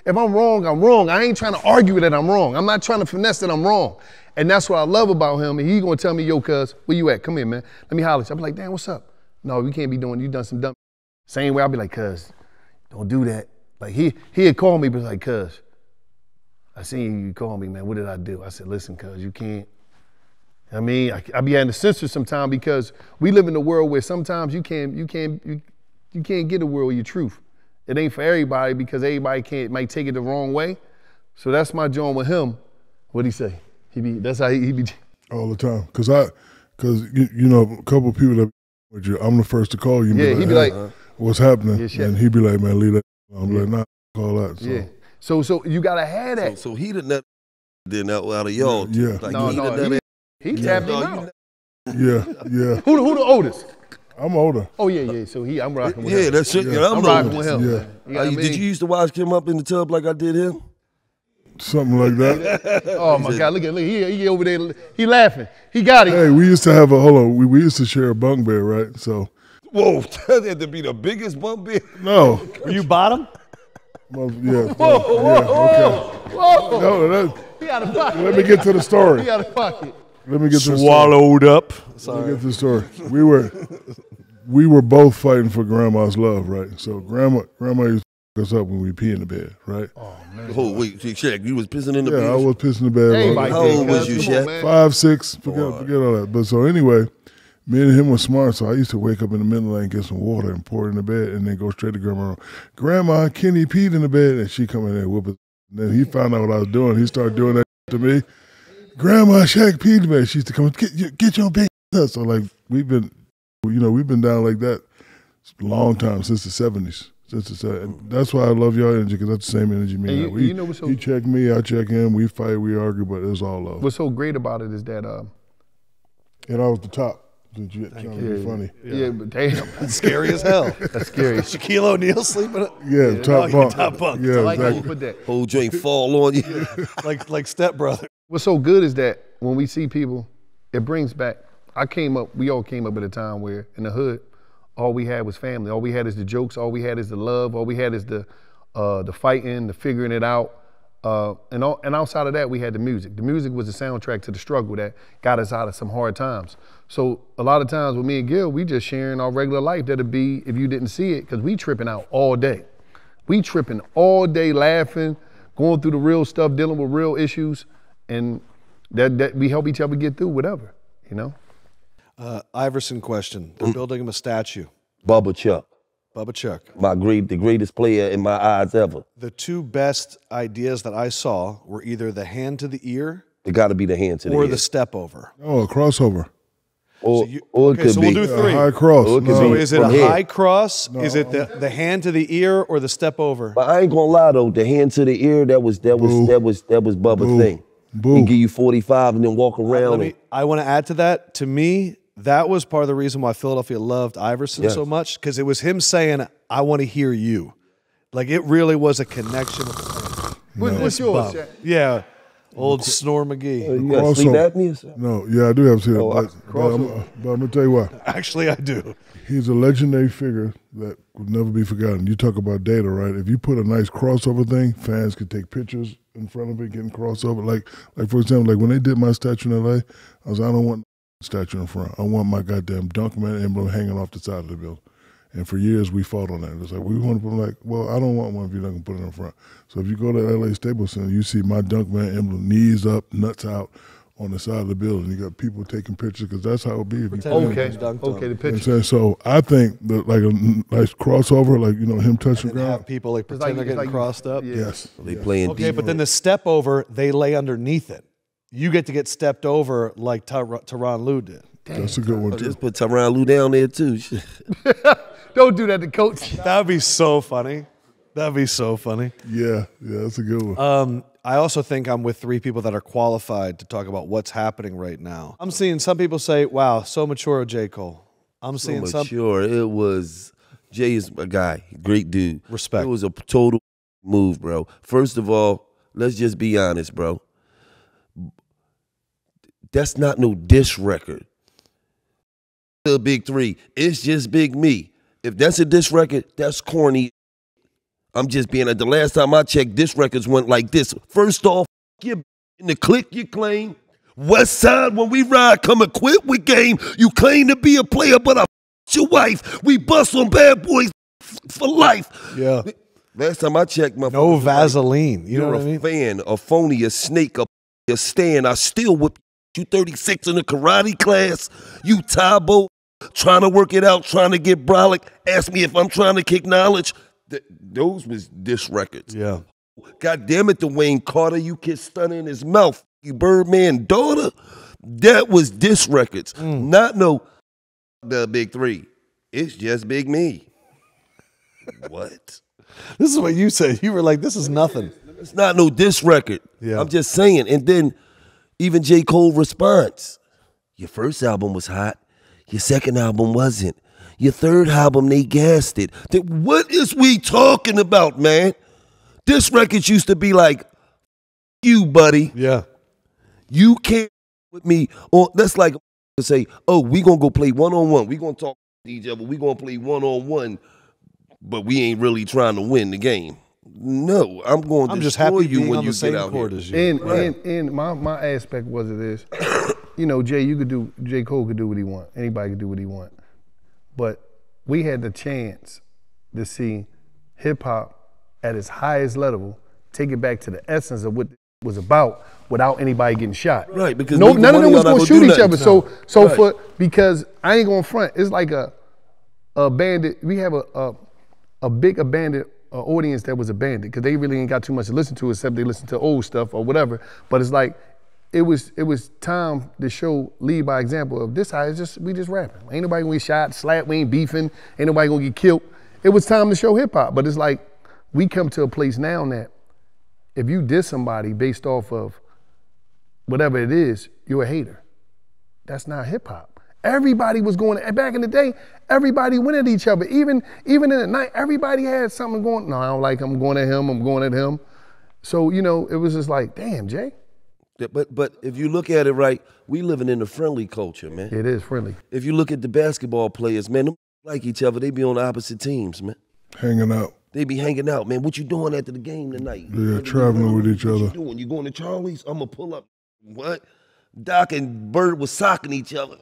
If I'm wrong, I'm wrong. I ain't trying to argue that I'm wrong. I'm not trying to finesse that I'm wrong. And that's what I love about him. And he gonna tell me, yo, cuz, where you at? Come here, man. Let me holler at you. I'm like, damn, what's up? No, we can't be doing, you done some dumb. Same way I'll be like, cuz, don't do that. Like he'd call me, but like, cuz, I seen you call me, man. What did I do? I said, listen, cuz, you can't. I mean, I be having to censor sometimes because we live in a world where sometimes you can't get a world with your truth. It ain't for everybody because everybody might take it the wrong way. So that's my joint with him. What'd he say? That's how he be. All the time, cause you know a couple of people that with you, I'm the first to call you. Yeah, he be like, what's happening? Yeah, and he be like, man, leave that. I'm like, nah, call that. So. Yeah. So you gotta have that. So he the nut then out of y'all. Yeah. Like he tapped him out. Yeah. Who the oldest? I'm older. Oh yeah. So I'm rocking with him. Yeah, that's it. Yeah, I'm rocking with him. Yeah. Man. You know what I mean? Did you used to watch him up in the tub like I did him? Something like that. Oh my God! Look, he over there. He laughing. He got it. Hey, we used to have we used to share a bunk bed, right? So. Whoa, that had to be the biggest bunk bed. No. Were you bottom? Yeah. Whoa. No, He out of pocket. let me get to the story. He out of pocket. Let me get to the story. Swallowed up. Let me get to the story. We were both fighting for grandma's love, right? So grandma used to pick us up when we pee in the bed, right? Oh man. Oh wait, Shaq, you was pissing in the bed? Yeah, I was pissing in the bed. Everybody How old was you, Shaq? 5, 6, forget all that. But so anyway, me and him was smart, so I used to wake up in the middle of the night and get some water and pour it in the bed and then go straight to grandma. Grandma, Kenny peed in the bed, and she come in there and whoop it. And then he found out what I was doing. He started doing that to me. Grandma, Shaq peed in the bed. She used to come, get your big ass. So like we've been down like that a long time, since the 70s. And that's why I love y'all energy, because that's the same energy me and you know what's so, he check me, I check him, we fight, we argue, but it's all love. What's so great about it is that and I was the top. Did you trying to be funny? Yeah, but damn. That's scary as hell. That's scary. Shaquille O'Neal sleeping. Yeah, top bunk. Top bunk. Yeah, I like how you exactly. put that. Whole drink fall on you. like Step Brother. What's so good is that when we see people, it brings back. We all came up at a time where in the hood, all we had was family. All we had is the jokes. All we had is the love. All we had is the fighting, the figuring it out. And outside of that, we had the music. The music was the soundtrack to the struggle that got us out of some hard times. So a lot of times with me and Gil, we just sharing our regular life. That'd be if you didn't see it, because we tripping out all day. We tripping all day, laughing, going through the real stuff, dealing with real issues, and that we help each other get through whatever, you know. Iverson question. They're building him a statue. Bubba Chuck, Bubba Chuck. the greatest player in my eyes ever. The two best ideas that I saw were either the hand to the ear It got to be the hand to the or ear. the step over. Oh, a crossover. Or So it could so be. we'll do three. A high cross. Or it could No. So be is it a from here. high cross? Is it the hand to the ear or the step over? But I ain't gonna lie though, the hand to the ear, that was Bubba's Boo. thing. Boo. He give you 45 and then walk around. I want to add to that. To me, that was part of the reason why Philadelphia loved Iverson Yes. so much, because it was him saying, I want to hear you. Like, it really was a connection with the fans. What's yours, Shaq? Yeah. Old Snore McGee. You got sleep apnea? Sir? No, yeah, I do have to see that. Oh, but I'm going to tell you what. Actually, I do. He's a legendary figure that would never be forgotten. You talk about data, right? If you put a nice crossover thing, fans could take pictures in front of it, getting crossover. Like for example, like when they did my statue in L.A., I was like, I don't want a statue in front. I want my goddamn Dunkman emblem hanging off the side of the building. And for years, we fought on that. It's like, we want to put like, well, I don't want one if you're not going to put it in front. So if you go to L.A. Staples Center, you see my Dunkman emblem, knees up, nuts out, on the side of the building. You got people taking pictures because that's how it would be. If you Okay, Dunked on. the You know what I'm picture. saying? So I think that like a nice crossover, like, you know, him touching the And have ground. people like pretend they're getting crossed up. Yeah. Yes. They playing Okay, deep. but then the step over, they lay underneath it. You get to get stepped over like Tyronn Lue did. That's a good one, too. Just put Tyronn Lue down there too. Don't do that to coach. That would be so funny. That'd be so funny. Yeah, that's a good one. I also think I'm with three people that are qualified to talk about what's happening right now. I'm seeing some people say, wow, so mature of J. Cole. I'm seeing some. Mature. It was, Jay is a guy, great dude. Respect. It was a total move, bro. First of all, let's just be honest, bro. That's not no diss record. The Big Three. It's just Big Me. If that's a diss record, that's corny. I'm just being the last time I checked, diss records went like this. First off, you in the click you claim. West Side, when we ride, come equipped with game. You claim to be a player, but I your wife. We bust on bad boys for life. Yeah. Last time I checked, my no Vaseline. You know you're what I mean? a fan, a phony, a snake, a stand. I still whip you 36 in a karate class. You Tabo, trying to work it out, trying to get brolic. Ask me if I'm trying to kick knowledge. Those was diss records. Yeah. God damn it, Dwayne Carter, you kiss stunner in his mouth. You Birdman daughter. That was diss records. Not no the Big Three. It's just Big Me. What? This is what you said. You were like, this is nothing. It's not no diss record. Yeah. I'm just saying. And then even J. Cole responds. Your first album was hot. Your second album wasn't. Your third album, they gassed it. What is we talking about, man? Diss records used to be like, you, buddy. Yeah. You can't with me. Or that's like to say, oh, we gonna go play one-on-one. We gonna talk to each other. We gonna play one-on-one, but we ain't really trying to win the game. No, I'm going to just destroy happy you being when on you the same get out court here. as you. And my aspect was it is, you know, J. Cole could do what he want. Anybody could do what he want. But we had the chance to see hip hop at its highest level, take it back to the essence of what it was about without anybody getting shot. Right, because none of them was not gonna shoot do each other. nothing. So Right. because I ain't gonna front, it's like a bandit. We have a big abandoned audience that was abandoned because they really ain't got too much to listen to except they listen to old stuff or whatever. But it's like it was time to show, lead by example of this. How we just rapping. Ain't nobody gonna get shot, slapped. We ain't beefing. Ain't nobody gonna get killed. It was time to show hip hop. But it's like we come to a place now that if you diss somebody based off of whatever it is, you're a hater. That's not hip hop. Everybody was going, back in the day, everybody went at each other. Even in the night, everybody had something going, no, I don't like him, I'm going at him, I'm going at him. So, you know, it was just like, damn, Jay. But if you look at it right, we living in a friendly culture, man. It is friendly. If you look at the basketball players, man, them like each other, they be on the opposite teams, man. Hanging out. They be hanging out, man. What you doing after the game tonight? Yeah, traveling with each What other. you doing? You going to Charlie's? I'm going to pull up. What? Doc and Bird was socking each other.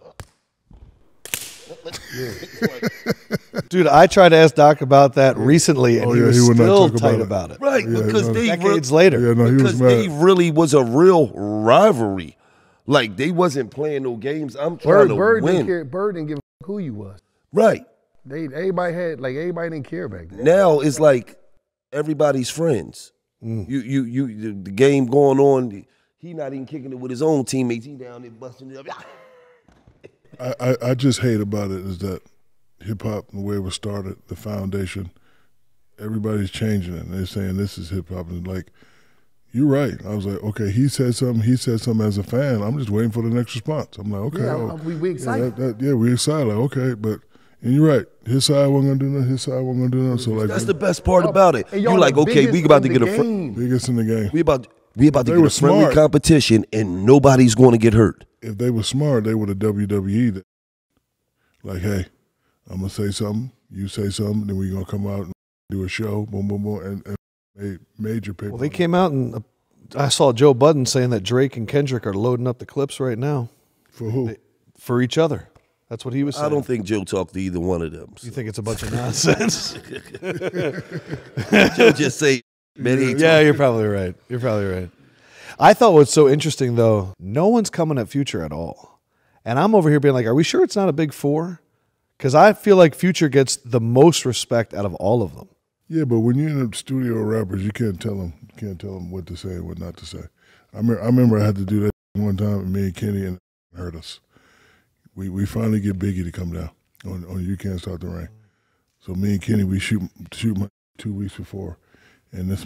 Dude, I tried to ask Doc about that recently, and he was he would not still talk tight about about it. Right, Yeah, because no. they Decades later. Yeah, no, he was because they mad. really was a real rivalry. Like, they wasn't playing no games. I'm trying to Bird win. didn't care. Bird didn't give a fuck who you was. Right. Everybody didn't care back then. Now it's like everybody's friends. The game going on. He not even kicking it with his own teammates. He down there busting it up. I just hate about it is that hip hop, the way it was started, the foundation, everybody's changing it. And they're saying this is hip hop, and like, you're right. I was like, okay, he said something as a fan. I'm just waiting for the next response. I'm like, okay, Yeah, we excited. we excited. Like, okay, but and you're right. His side wasn't gonna do nothing. His side wasn't gonna do nothing. So like, That's the best part about it. And You y'all like, the okay, we biggest about to in get the a game. biggest in the game. we about to They get were a friendly smart. competition, and nobody's going to get hurt. If they were smart, they would have WWE'd it. Like, hey, I'm gonna say something, you say something, then we're gonna come out and do a show, boom, boom, boom, and a major paper. Well, they came out and I saw Joe Budden saying that Drake and Kendrick are loading up the clips right now For who? for each other. That's what he was saying. I don't think Joe talked to either one of them. You think it's a bunch of nonsense? Joe just say, man, he ain't Yeah, you're probably right. You're probably right. I thought what's so interesting, though, no one's coming at Future at all. And I'm over here being like, are we sure it's not a big four? Because I feel like Future gets the most respect out of all of them. Yeah, but when you're in a studio of rappers, you can't tell them. You can't tell them what to say and what not to say. I remember I had to do that one time, and me and Kenny and hurt us. We finally get Biggie to come down on You Can't Stop the Rain. So me and Kenny, we shoot my 2 weeks before, and this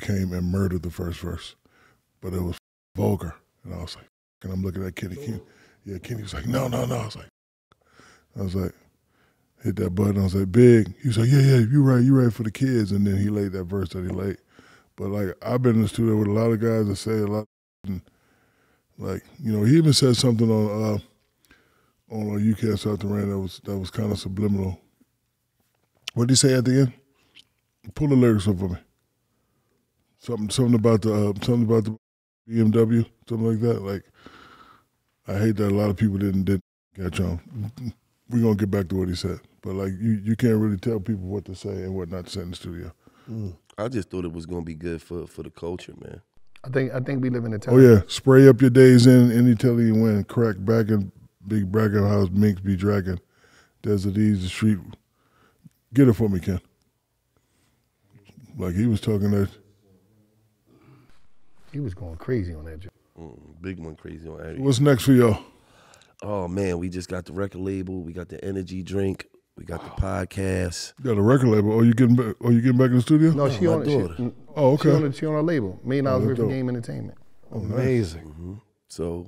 came and murdered the first verse, but it was vulgar, and I was like, and I'm looking at Kenny. Yeah, Kenny was like, no. I was like, hit that button. I was like, big. He was like, yeah, you right for the kids. And then he laid that verse that he laid. But like, I've been in the studio with a lot of guys that say a lot, and like, you know, he even said something on You Can't Stop the Rain that was kind of subliminal. What did he say at the end? Pull the lyrics up for me. Something about the BMW, something like that. Like, I hate that a lot of people didn't catch on. We're gonna get back to what he said, but like you can't really tell people what to say and what not to say in the studio. I just thought it was gonna be good for the culture, man. I think we live in a time. Oh yeah, spray up your days in any telly you win. Crack back in big bragging house, minks be dragging. Desert Ease the street. Get it for me, Ken. Like he was talking that. He was going crazy on that joke. Big one crazy on Eddie. What's next for y'all? Oh man, we just got the record label. We got the energy drink. We got the podcast. You got a record label. Oh, you getting back in the studio? No, she my on daughter. it. Oh, okay. She on our label. $1 million worth dope. of Game Entertainment. Amazing. So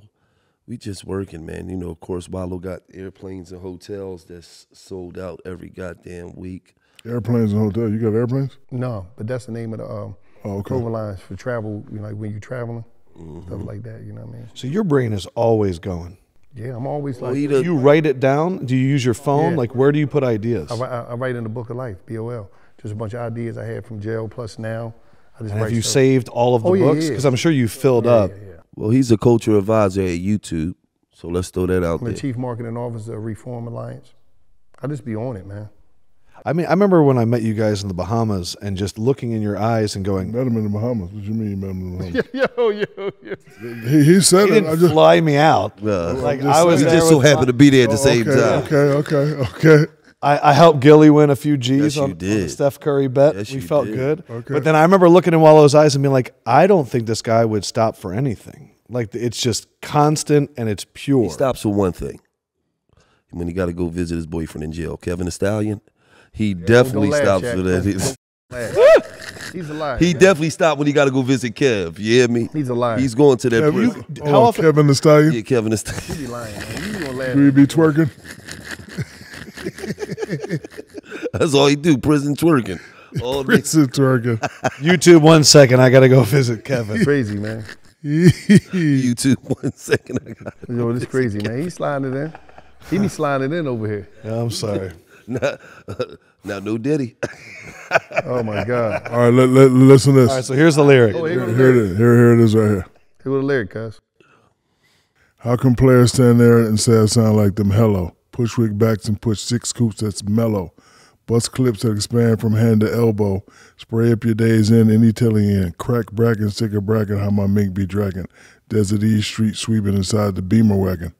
we just working, man. You know, of course, Wallo got airplanes and hotels that's sold out every goddamn week. Airplanes and hotel. You got airplanes? No, but that's the name of the clothing lines for travel. You know, like when you're traveling, stuff like that. You know what I mean? So your brain is always going. Yeah, I'm always like. Do you write it down? Do you use your phone? Yeah. Like, where do you put ideas? I write in the book of life, BOL. Just a bunch of ideas I had from jail plus now. I just And write have you stuff. saved all of the books? Yeah. Because I'm sure you filled up. Yeah. Well, he's a culture advisor at YouTube, so let's throw that out I'm there. the chief marketing officer of Reform Alliance. I just be on it, man. I mean, I remember when I met you guys in the Bahamas and just looking in your eyes and going, Met him in the Bahamas. What you mean you met him in the Bahamas? Yo. He said he it. didn't fly me out. Like I was we there just so with happened to be there at the same time. Okay. I helped Gillie win a few G's Yes, you on the did. Steph Curry bet. Yes, we you felt did. good. Okay. But then I remember looking in Wallo's eyes and being like, I don't think this guy would stop for anything. Like, it's just constant and it's pure. He stops for one thing. When he got to go visit his boyfriend in jail, Kevin the Stallion, he definitely laugh, stops Shaq. for that. He's a liar. He definitely stopped when he got to go visit Kev. You hear me? He's a liar. He's going to that prison. How often? Kevin the Stallion? Yeah, Kevin the Stallion. He be lying, man. You gonna laugh. Do he be twerking? That's all he do, prison twerking. All day. Prison twerking. YouTube 1 second. I got to go visit Kevin. Crazy, man. YouTube 1 second. I got it. Yo, this crazy, man. He sliding it in. He be sliding it in over here. Yeah, I'm sorry. Now, no Diddy. Oh my God. All right, listen to this. All right, so here's the lyric. Oh, here go the Here it lyric. is. Here it is right here. Here go the lyric, cuz. How can players stand there and say I sound like them hello? Push wig backs and push 6 scoops that's mellow. Bust clips that expand from hand to elbow. Spray up your days in any telly in. Crack bracken, stick a bracket, how my mink be dragging. Desert East street sweeping inside the Beamer wagon.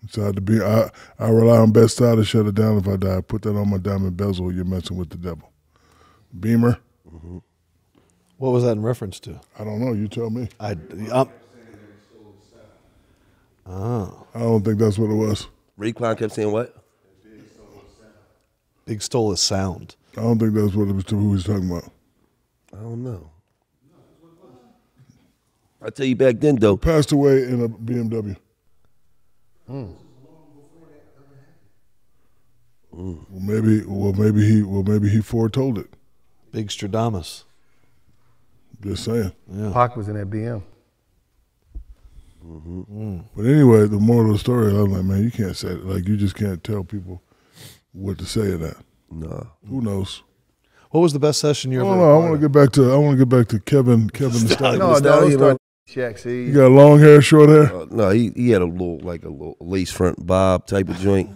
Inside the Beamer. I rely on best style to shut it down if I die. Put that on my diamond bezel, you're messing with the devil. Beamer? What was that in reference to? I don't know, you tell me. I don't think that's what it was. Raekwon kept saying what? Big stole his sound. I don't think that's what it was, who he was talking about. I don't know. I tell you back then though. Passed away in a BMW. Well, maybe he foretold it. Big Stradamus. Just saying. Yeah. Pac was in that BM. But anyway, the moral of the story, I'm like, man, you can't say it. Like, you just can't tell people what to say in that. Nah. Who knows? What was the best session you I ever? don't know. I want to get back to Kevin the Stallion. No, Stallion, don't start Shaq, see? You got long hair, short hair. No, he had a little lace front bob type of joint.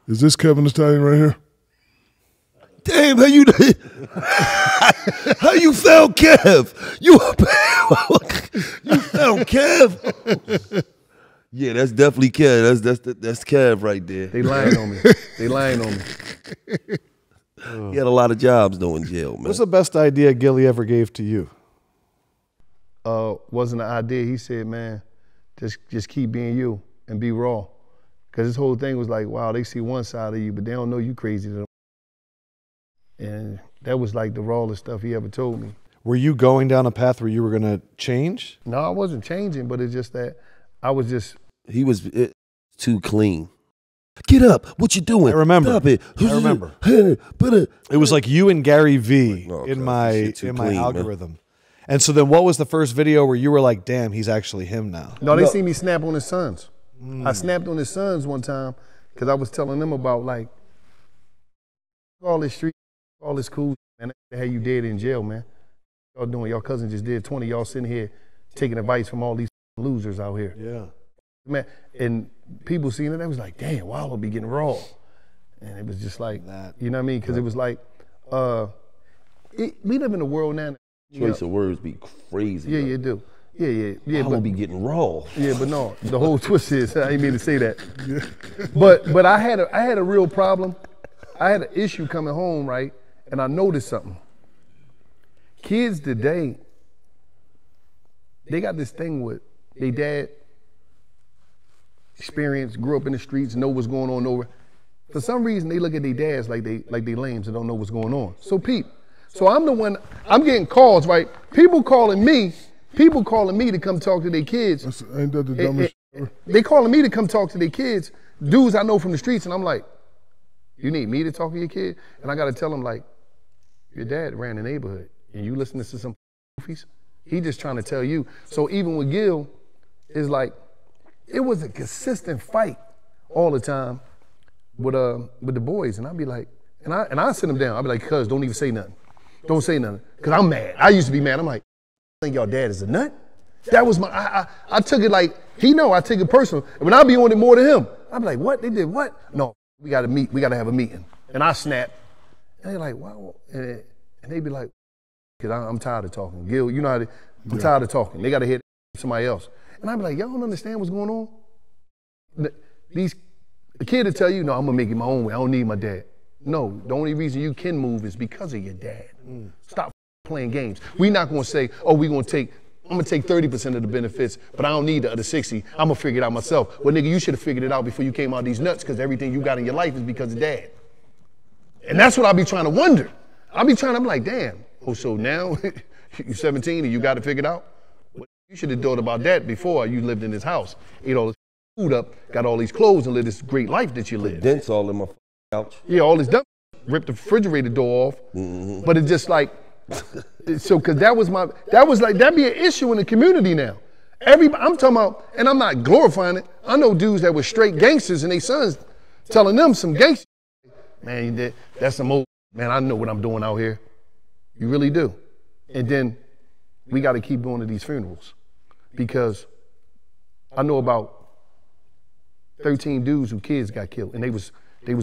Is this Kevin the Stallion right here? Damn, how you found Kev? You found Kev? Yeah, that's definitely Kev. That's Kev right there. They lying on me. They lying on me. He had a lot of jobs though in jail, man. What's the best idea Gillie ever gave to you? Wasn't an idea. He said, man, just keep being you and be raw. Because his whole thing was like, wow, they see one side of you, but they don't know you crazy to them. And that was like the rawest stuff he ever told me. Were you going down a path where you were gonna change? No, I wasn't changing, but it's just that I was just. He was too clean. Get up! What you doing? I remember. Stop it! I remember. It was like you and Gary V in my algorithm. And so then, what was the first video where you were like, "Damn, he's actually him now"? No, they see me snap on his sons. I snapped on his sons one time because I was telling them about like all this street, all this cool, man. They had you dead in jail, man. Y'all doing? Y'all cousin just did 20. Y'all sitting here taking advice from all these losers out here. Yeah. Man, and people seeing it, they was like, damn, Wallo be getting raw. And it was just like, you know what I mean? Because it was like, we live in a world now. Choice of words be crazy. Yeah, you do. Yeah. Wallo be getting raw. Yeah, but no, the whole twist is, I didn't mean to say that. But I had a real problem. I had an issue coming home, right? And I noticed something. Kids today, they got this thing with their dad, experience, grew up in the streets, know what's going on over. For some reason, they look at their dads like they lames and don't know what's going on. So peep. So I'm the one, I'm getting calls, right? People calling me to come talk to their kids. Ain't that the dumbest shit? They calling me to come talk to their kids, dudes I know from the streets, and I'm like, you need me to talk to your kid? And I gotta tell them like, your dad ran the neighborhood, and you listening to some goofies? He just trying to tell you. So even with Gil, it's like, it was a consistent fight all the time with the boys, and I'd be like, and I sit them down. I'd be like, cuz, don't even say nothing. Don't say nothing, because I'm mad. I used to be mad. I'm like, I think y'all dad is a nut? That was my, I took it like, he know I take it personal. And when I be on it more than him, I'd be like, what? They did what? No, we got to meet. We got to have a meeting. And I snap. And they're like, wow. And they be like, because I'm tired of talking. Gil, you know how I'm tired of talking. They got to hear somebody else. And I'd be like, y'all don't understand what's going on? The kid will tell you, no, I'm going to make it my own way. I don't need my dad. No, the only reason you can move is because of your dad. Stop playing games. We're not going to say, oh, I'm going to take 30% of the benefits, but I don't need the other 60. I'm going to figure it out myself. Well, nigga, you should have figured it out before you came out of these nuts, because everything you got in your life is because of dad. And that's what I be trying to wonder. I'm like, damn. Oh, so now you're 17 and you got it figured out? Well, you should have thought about that before you lived in this house. Ate all this food up, got all these clothes, and lived this great life that you live. Dents all in my couch. Yeah, all this dumb. Ripped the refrigerator door off. But it's just like, so, because that'd be an issue in the community now. Everybody, I'm talking about, and I'm not glorifying it. I know dudes that were straight gangsters and they sons telling them some gangster. Man, that's some old, man, I know what I'm doing out here. You really do. And then we got to keep going to these funerals, because I know about 13 dudes whose kids got killed, and they was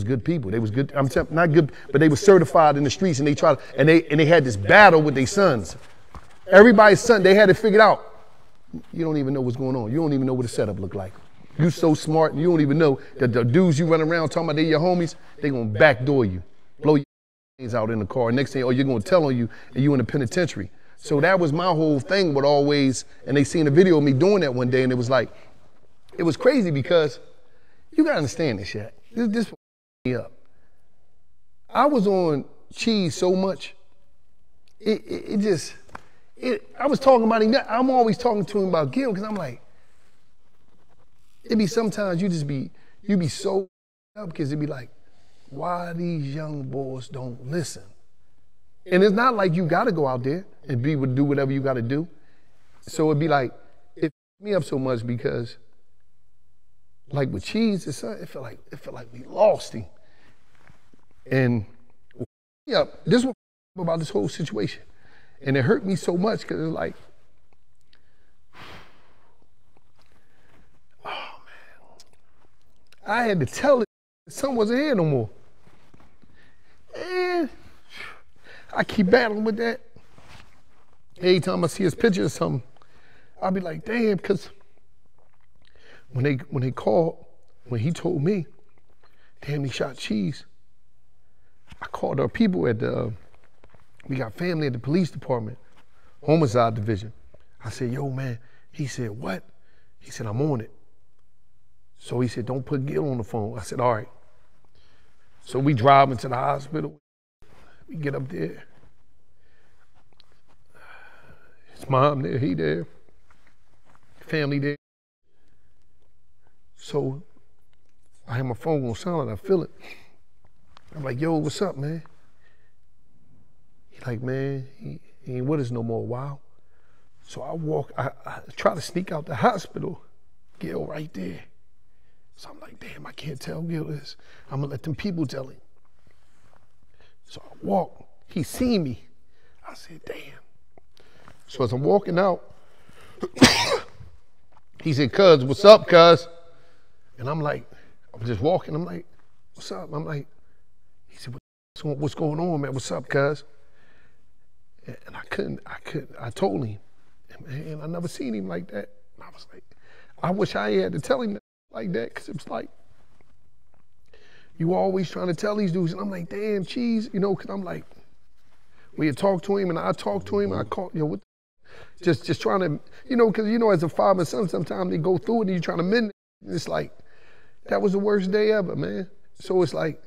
good people. They was good. I'm not good, but they were certified in the streets, and they had this battle with their sons. Everybody's son, they had it figured out. You don't even know what's going on. You don't even know what the setup look like. You so smart, and you don't even know that the dudes you run around talking about they your homies, they gonna backdoor you, blow your brains out in the car. Next thing, you're gonna tell on you, and you in the penitentiary. So that was my whole thing. But always, and they seen a video of me doing that one day, and it was like, it was crazy, because you gotta understand this shit. This me up. I was on cheese so much. I was talking about him. I'm always talking to him about Gil, because I'm like, it be sometimes you be so up, because it be like, why these young boys don't listen? And it's not like you got to go out there and do whatever you got to do. So it'd be like, it me up so much, because like with cheese, it felt like we lost him. And yeah, this was about this whole situation. And it hurt me so much, because it's like, oh man, I had to tell it son wasn't here no more. And I keep battling with that. Every time I see his picture or something, I'll be like, damn, because when they called, when he told me, damn, he shot Cheese, I called our people at we got family at the police department, homicide division. I said, yo, man. He said, what? He said, I'm on it. So he said, don't put Gil on the phone. I said, all right. So we drive into the hospital, We get up there. His mom there, he there. Family there. So I have my phone on silent, I feel it. I'm like, yo, what's up, man? He like, man, he ain't with us no more a while. So I walk, I try to sneak out the hospital. Gil right there. So I'm like, damn, I can't tell Gil this. I'm gonna let them people tell him. So I walk, he seen me. I said, damn. So as I'm walking out, he said, cuz, what's up, cuz? And I'm like, I'm just walking, I'm like, what's up? I'm like, he said, what's going on, man? What's up, cuz? And I told him, and I never seen him like that. And I was like, I wish I had to tell him that like that, because it was like, you always trying to tell these dudes, and I'm like, damn, cheese, you know, because I'm like, we had talked to him, and I talked to him, and I called, you know, what, just trying to, you know, because, you know, as a father and son, sometimes they go through it, and you're trying to mend it, and it's like, that was the worst day ever, man. So it's like,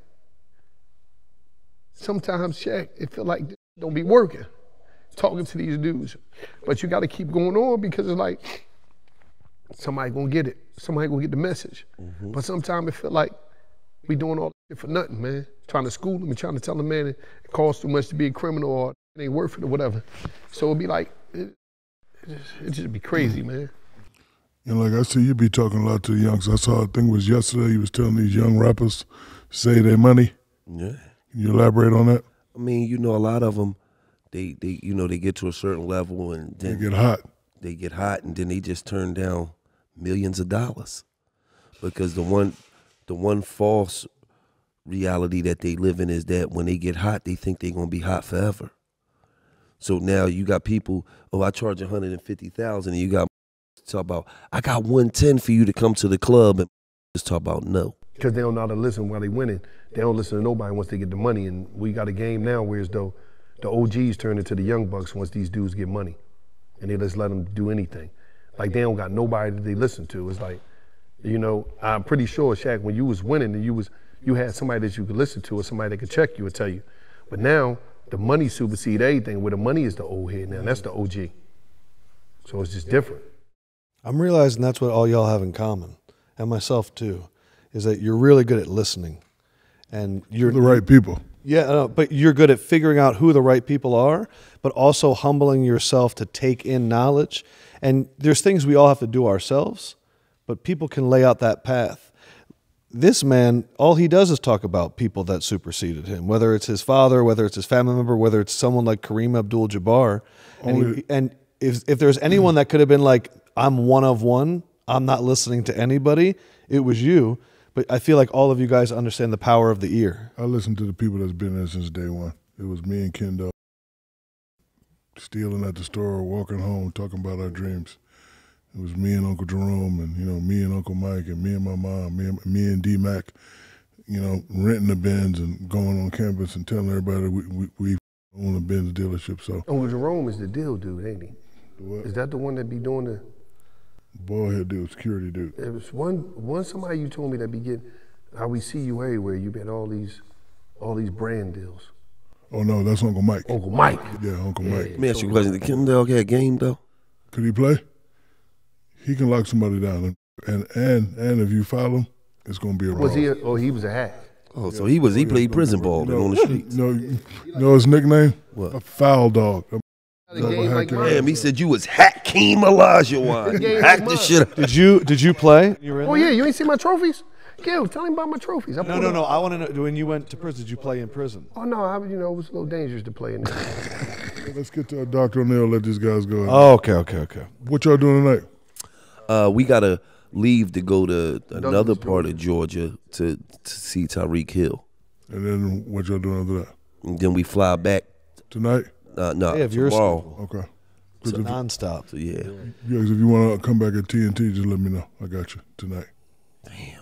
sometimes, Shaq, it feel like don't be working, talking to these dudes. But you got to keep going on, because it's like, somebody gonna get it. Somebody gonna get the message. But sometimes it feel like we doing all that for nothing, man. Trying to school them and trying to tell them, man, it costs too much to be a criminal, or it ain't worth it, or whatever. So it'd be like, it just be crazy, man. And like I see you be talking a lot to the youngs. I saw, I think it was yesterday, you was telling these young rappers save their money. Yeah. Can you elaborate on that? I mean, you know, a lot of them, they you know, they get to a certain level and then They get hot. They get hot, and then they just turn down millions of dollars, because the one false reality that they live in is that when they get hot, they think they're gonna be hot forever. So now you got people, oh, I charge $150,000, and you got talk about, I got $110 for you to come to the club, and just talk about no. Because they don't know how to listen while they winning. They don't listen to nobody once they get the money, and we got a game now where as though the OGs turn into the young bucks once these dudes get money, and they just let them do anything. Like, they don't got nobody that they listen to. It's like, you know, I'm pretty sure, Shaq, when you was winning and you had somebody that you could listen to, or somebody that could check you or tell you. But now the money supersedes everything. Where the money is the old head now. That's the OG. So it's just different. I'm realizing that's what all y'all have in common, and myself too, is that you're really good at listening, and you're The right people. Yeah, but you're good at figuring out who the right people are, but also humbling yourself to take in knowledge. And there's things we all have to do ourselves, but people can lay out that path. This man, all he does is talk about people that superseded him, whether it's his father, whether it's his family member, whether it's someone like Kareem Abdul-Jabbar. And if there's anyone that could have been like, I'm one of one, I'm not listening to anybody, it was you. But I feel like all of you guys understand the power of the ear. I listen to the people that's been there since day one. It was me and Kendall stealing at the store, walking home, talking about our dreams. It was me and Uncle Jerome, and, you know, me and Uncle Mike, and me and my mom, me and D-Mac, you know, renting the Benz and going on campus and telling everybody we own a Benz dealership. So Uncle Jerome is the deal dude, ain't he? What? Is that the one that be doing the? Bald head dude, security dude. There was one somebody you told me that be getting, how we see you everywhere, you get all these brand deals. Oh no, that's Uncle Mike. Uncle Mike. Yeah, Uncle Mike. Let me ask you a question. Did Kim Dog get a game though? Could he play? He can lock somebody down, and if you foul him, it's gonna be a Was brawl. he was a hack. Oh, so he played prison ball then on the streets. No, you know his nickname? What? A foul dog. Damn, he said you was Hakeem Olajuwon. Hack the shit up. Did you play? Oh yeah, you ain't see my trophies? Gil, tell him about my trophies. No. I want to know, when you went to prison, did you play in prison? Oh no, it was a little dangerous to play in there. Let's get to Dr. O'Neal. Let these guys go. Oh, okay. What y'all doing tonight? We gotta leave to go to another part of Georgia to see Tyreek Hill. And then what y'all doing after that? And then we fly back. Tonight? No, They have your tomorrow. Okay. It's nonstop. So yeah. Guys, if you want to come back at TNT, just let me know. I got you tonight. Damn.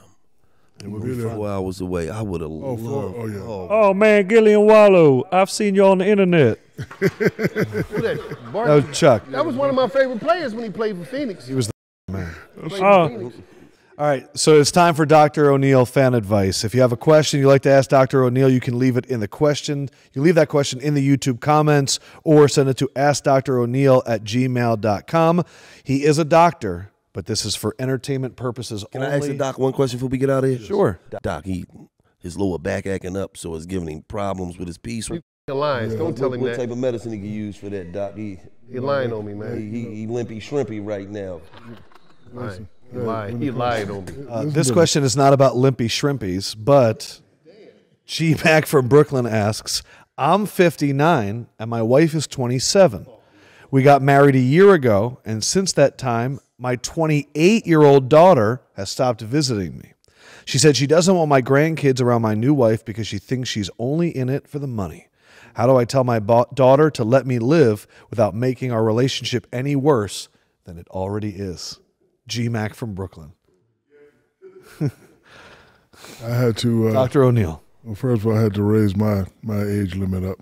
And we'll be there. 4 hours away. I would have loved. Oh, yeah. Oh man, Gillie and Wallo, I've seen you on the internet. Who that? That was Chuck. That was one of my favorite players when he played for Phoenix. He was the man. Oh, All right, so it's time for Dr. O'Neill fan advice. If you have a question you'd like to ask Dr. O'Neill, you can leave it in the question. You leave that question in the YouTube comments or send it to askdroneil@gmail.com. He is a doctor, but this is for entertainment purposes Can only. I ask the doc one question before we get out of here? Sure. Doc, his lower back acting up, so it's giving him problems with his piece. Lines. Don't tell him What that. type of medicine he can use for that, Doc? He lying on me, man. He limpy shrimpy right now. He lied on me. This question is not about limpy shrimpies, but G-Mac from Brooklyn asks, I'm 59 and my wife is 27. We got married a year ago, and since that time, my 28-year-old daughter has stopped visiting me. She said she doesn't want my grandkids around my new wife because she thinks she's only in it for the money. How do I tell my daughter to let me live without making our relationship any worse than it already is? G-Mac from Brooklyn. I had to. Dr. O'Neill. Well, first of all, I had to raise my age limit up.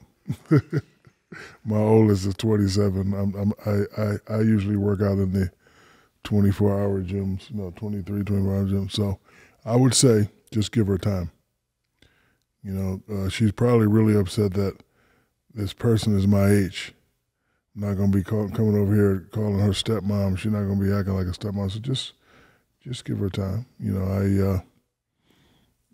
My oldest is 27. I usually work out in the 24-hour gyms, 23, 24-hour gyms. So I would say just give her time. She's probably really upset that this person is my age. I'm not going to be coming over here calling her stepmom. She's not going to be acting like a stepmom. So just give her time.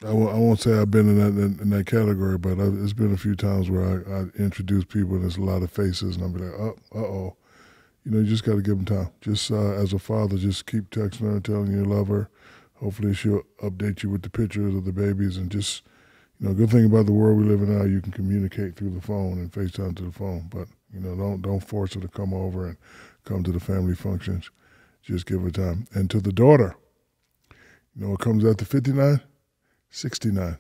I won't say I've been in that category, but it's been a few times where I introduce people and there's a lot of faces, and I'll be like, uh-oh. You just got to give them time. Just as a father, just keep texting her and telling you love her. Hopefully she'll update you with the pictures of the babies, and just, good thing about the world we live in now, you can communicate through the phone and FaceTime to the phone, but don't force her to come over and come to the family functions. Just give her time. And to the daughter, what comes after 59? 69.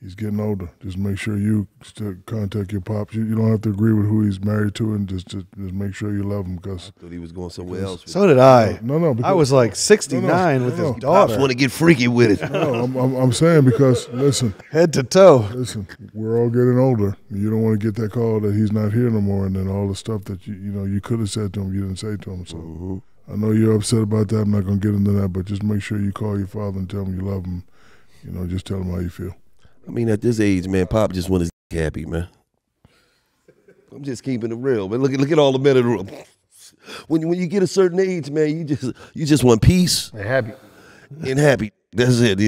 He's getting older. Just make sure you still contact your pops. You don't have to agree with who he's married to, and just make sure you love him. Because I thought he was going somewhere else. So did I. No. I was like 69 with his daughter. Pops want to get freaky with it. No, I'm saying because, listen. Head to toe. Listen, we're all getting older. You don't want to get that call that he's not here no more, and then all the stuff that you could have said to him, you didn't say to him. So I know you're upset about that. I'm not going to get into that, but just make sure you call your father and tell him you love him. Just tell him how you feel. I mean, at this age, man, Pop just want his happy, man. I'm just keeping it real, man. Look at all the men in the room. When you get a certain age, man, you just want peace And happy. and happy. That's it.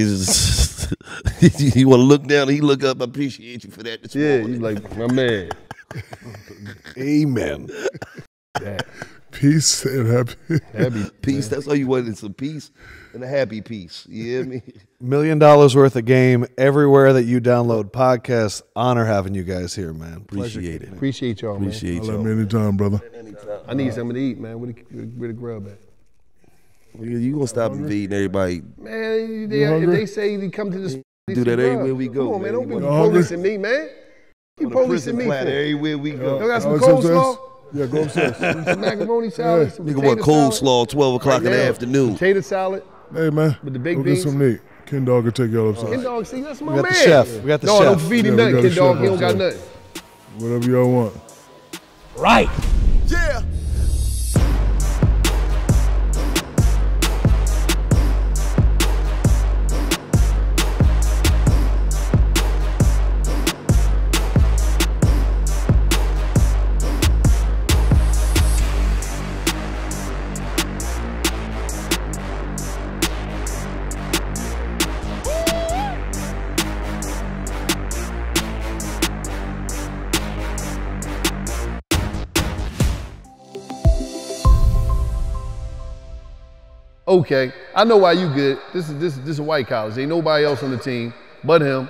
You want to look down and he look up. I appreciate you for that. This morning. He's like, my man. Amen. Yeah. Peace and happy. Happy. Peace. That's all you wanted, some peace and a happy peace. You hear me? $1 million worth of game everywhere that you download podcasts. Honor having you guys here, man. Appreciate it. Appreciate y'all, man. Appreciate Let you. me anytime, brother. I need something to eat, man. Where the grub at? You gonna stop feeding everybody? Man, if they say they come to this, Do that everywhere we go. Come on, man. Don't be You policing me, man. You On a policing prison me platter for? everywhere we go. Y'all got some Upstairs? coleslaw? Yeah, go upstairs. Some macaroni salad? Some Nigga potato want salad? coleslaw 12 o'clock in the Now, afternoon. Potato salad. Hey, man. With the baked go beans? get some meat. Ken Dog will take y'all upstairs. Ken Dog, see, that's my We got man. the chef. We got the no, chef. don't feed him Yeah, we nothing, got Ken a Dog. chef He don't got upstairs. nothing. Whatever y'all want. Right. Yeah. Okay, I know why you good. This is white college. Ain't nobody else on the team but him.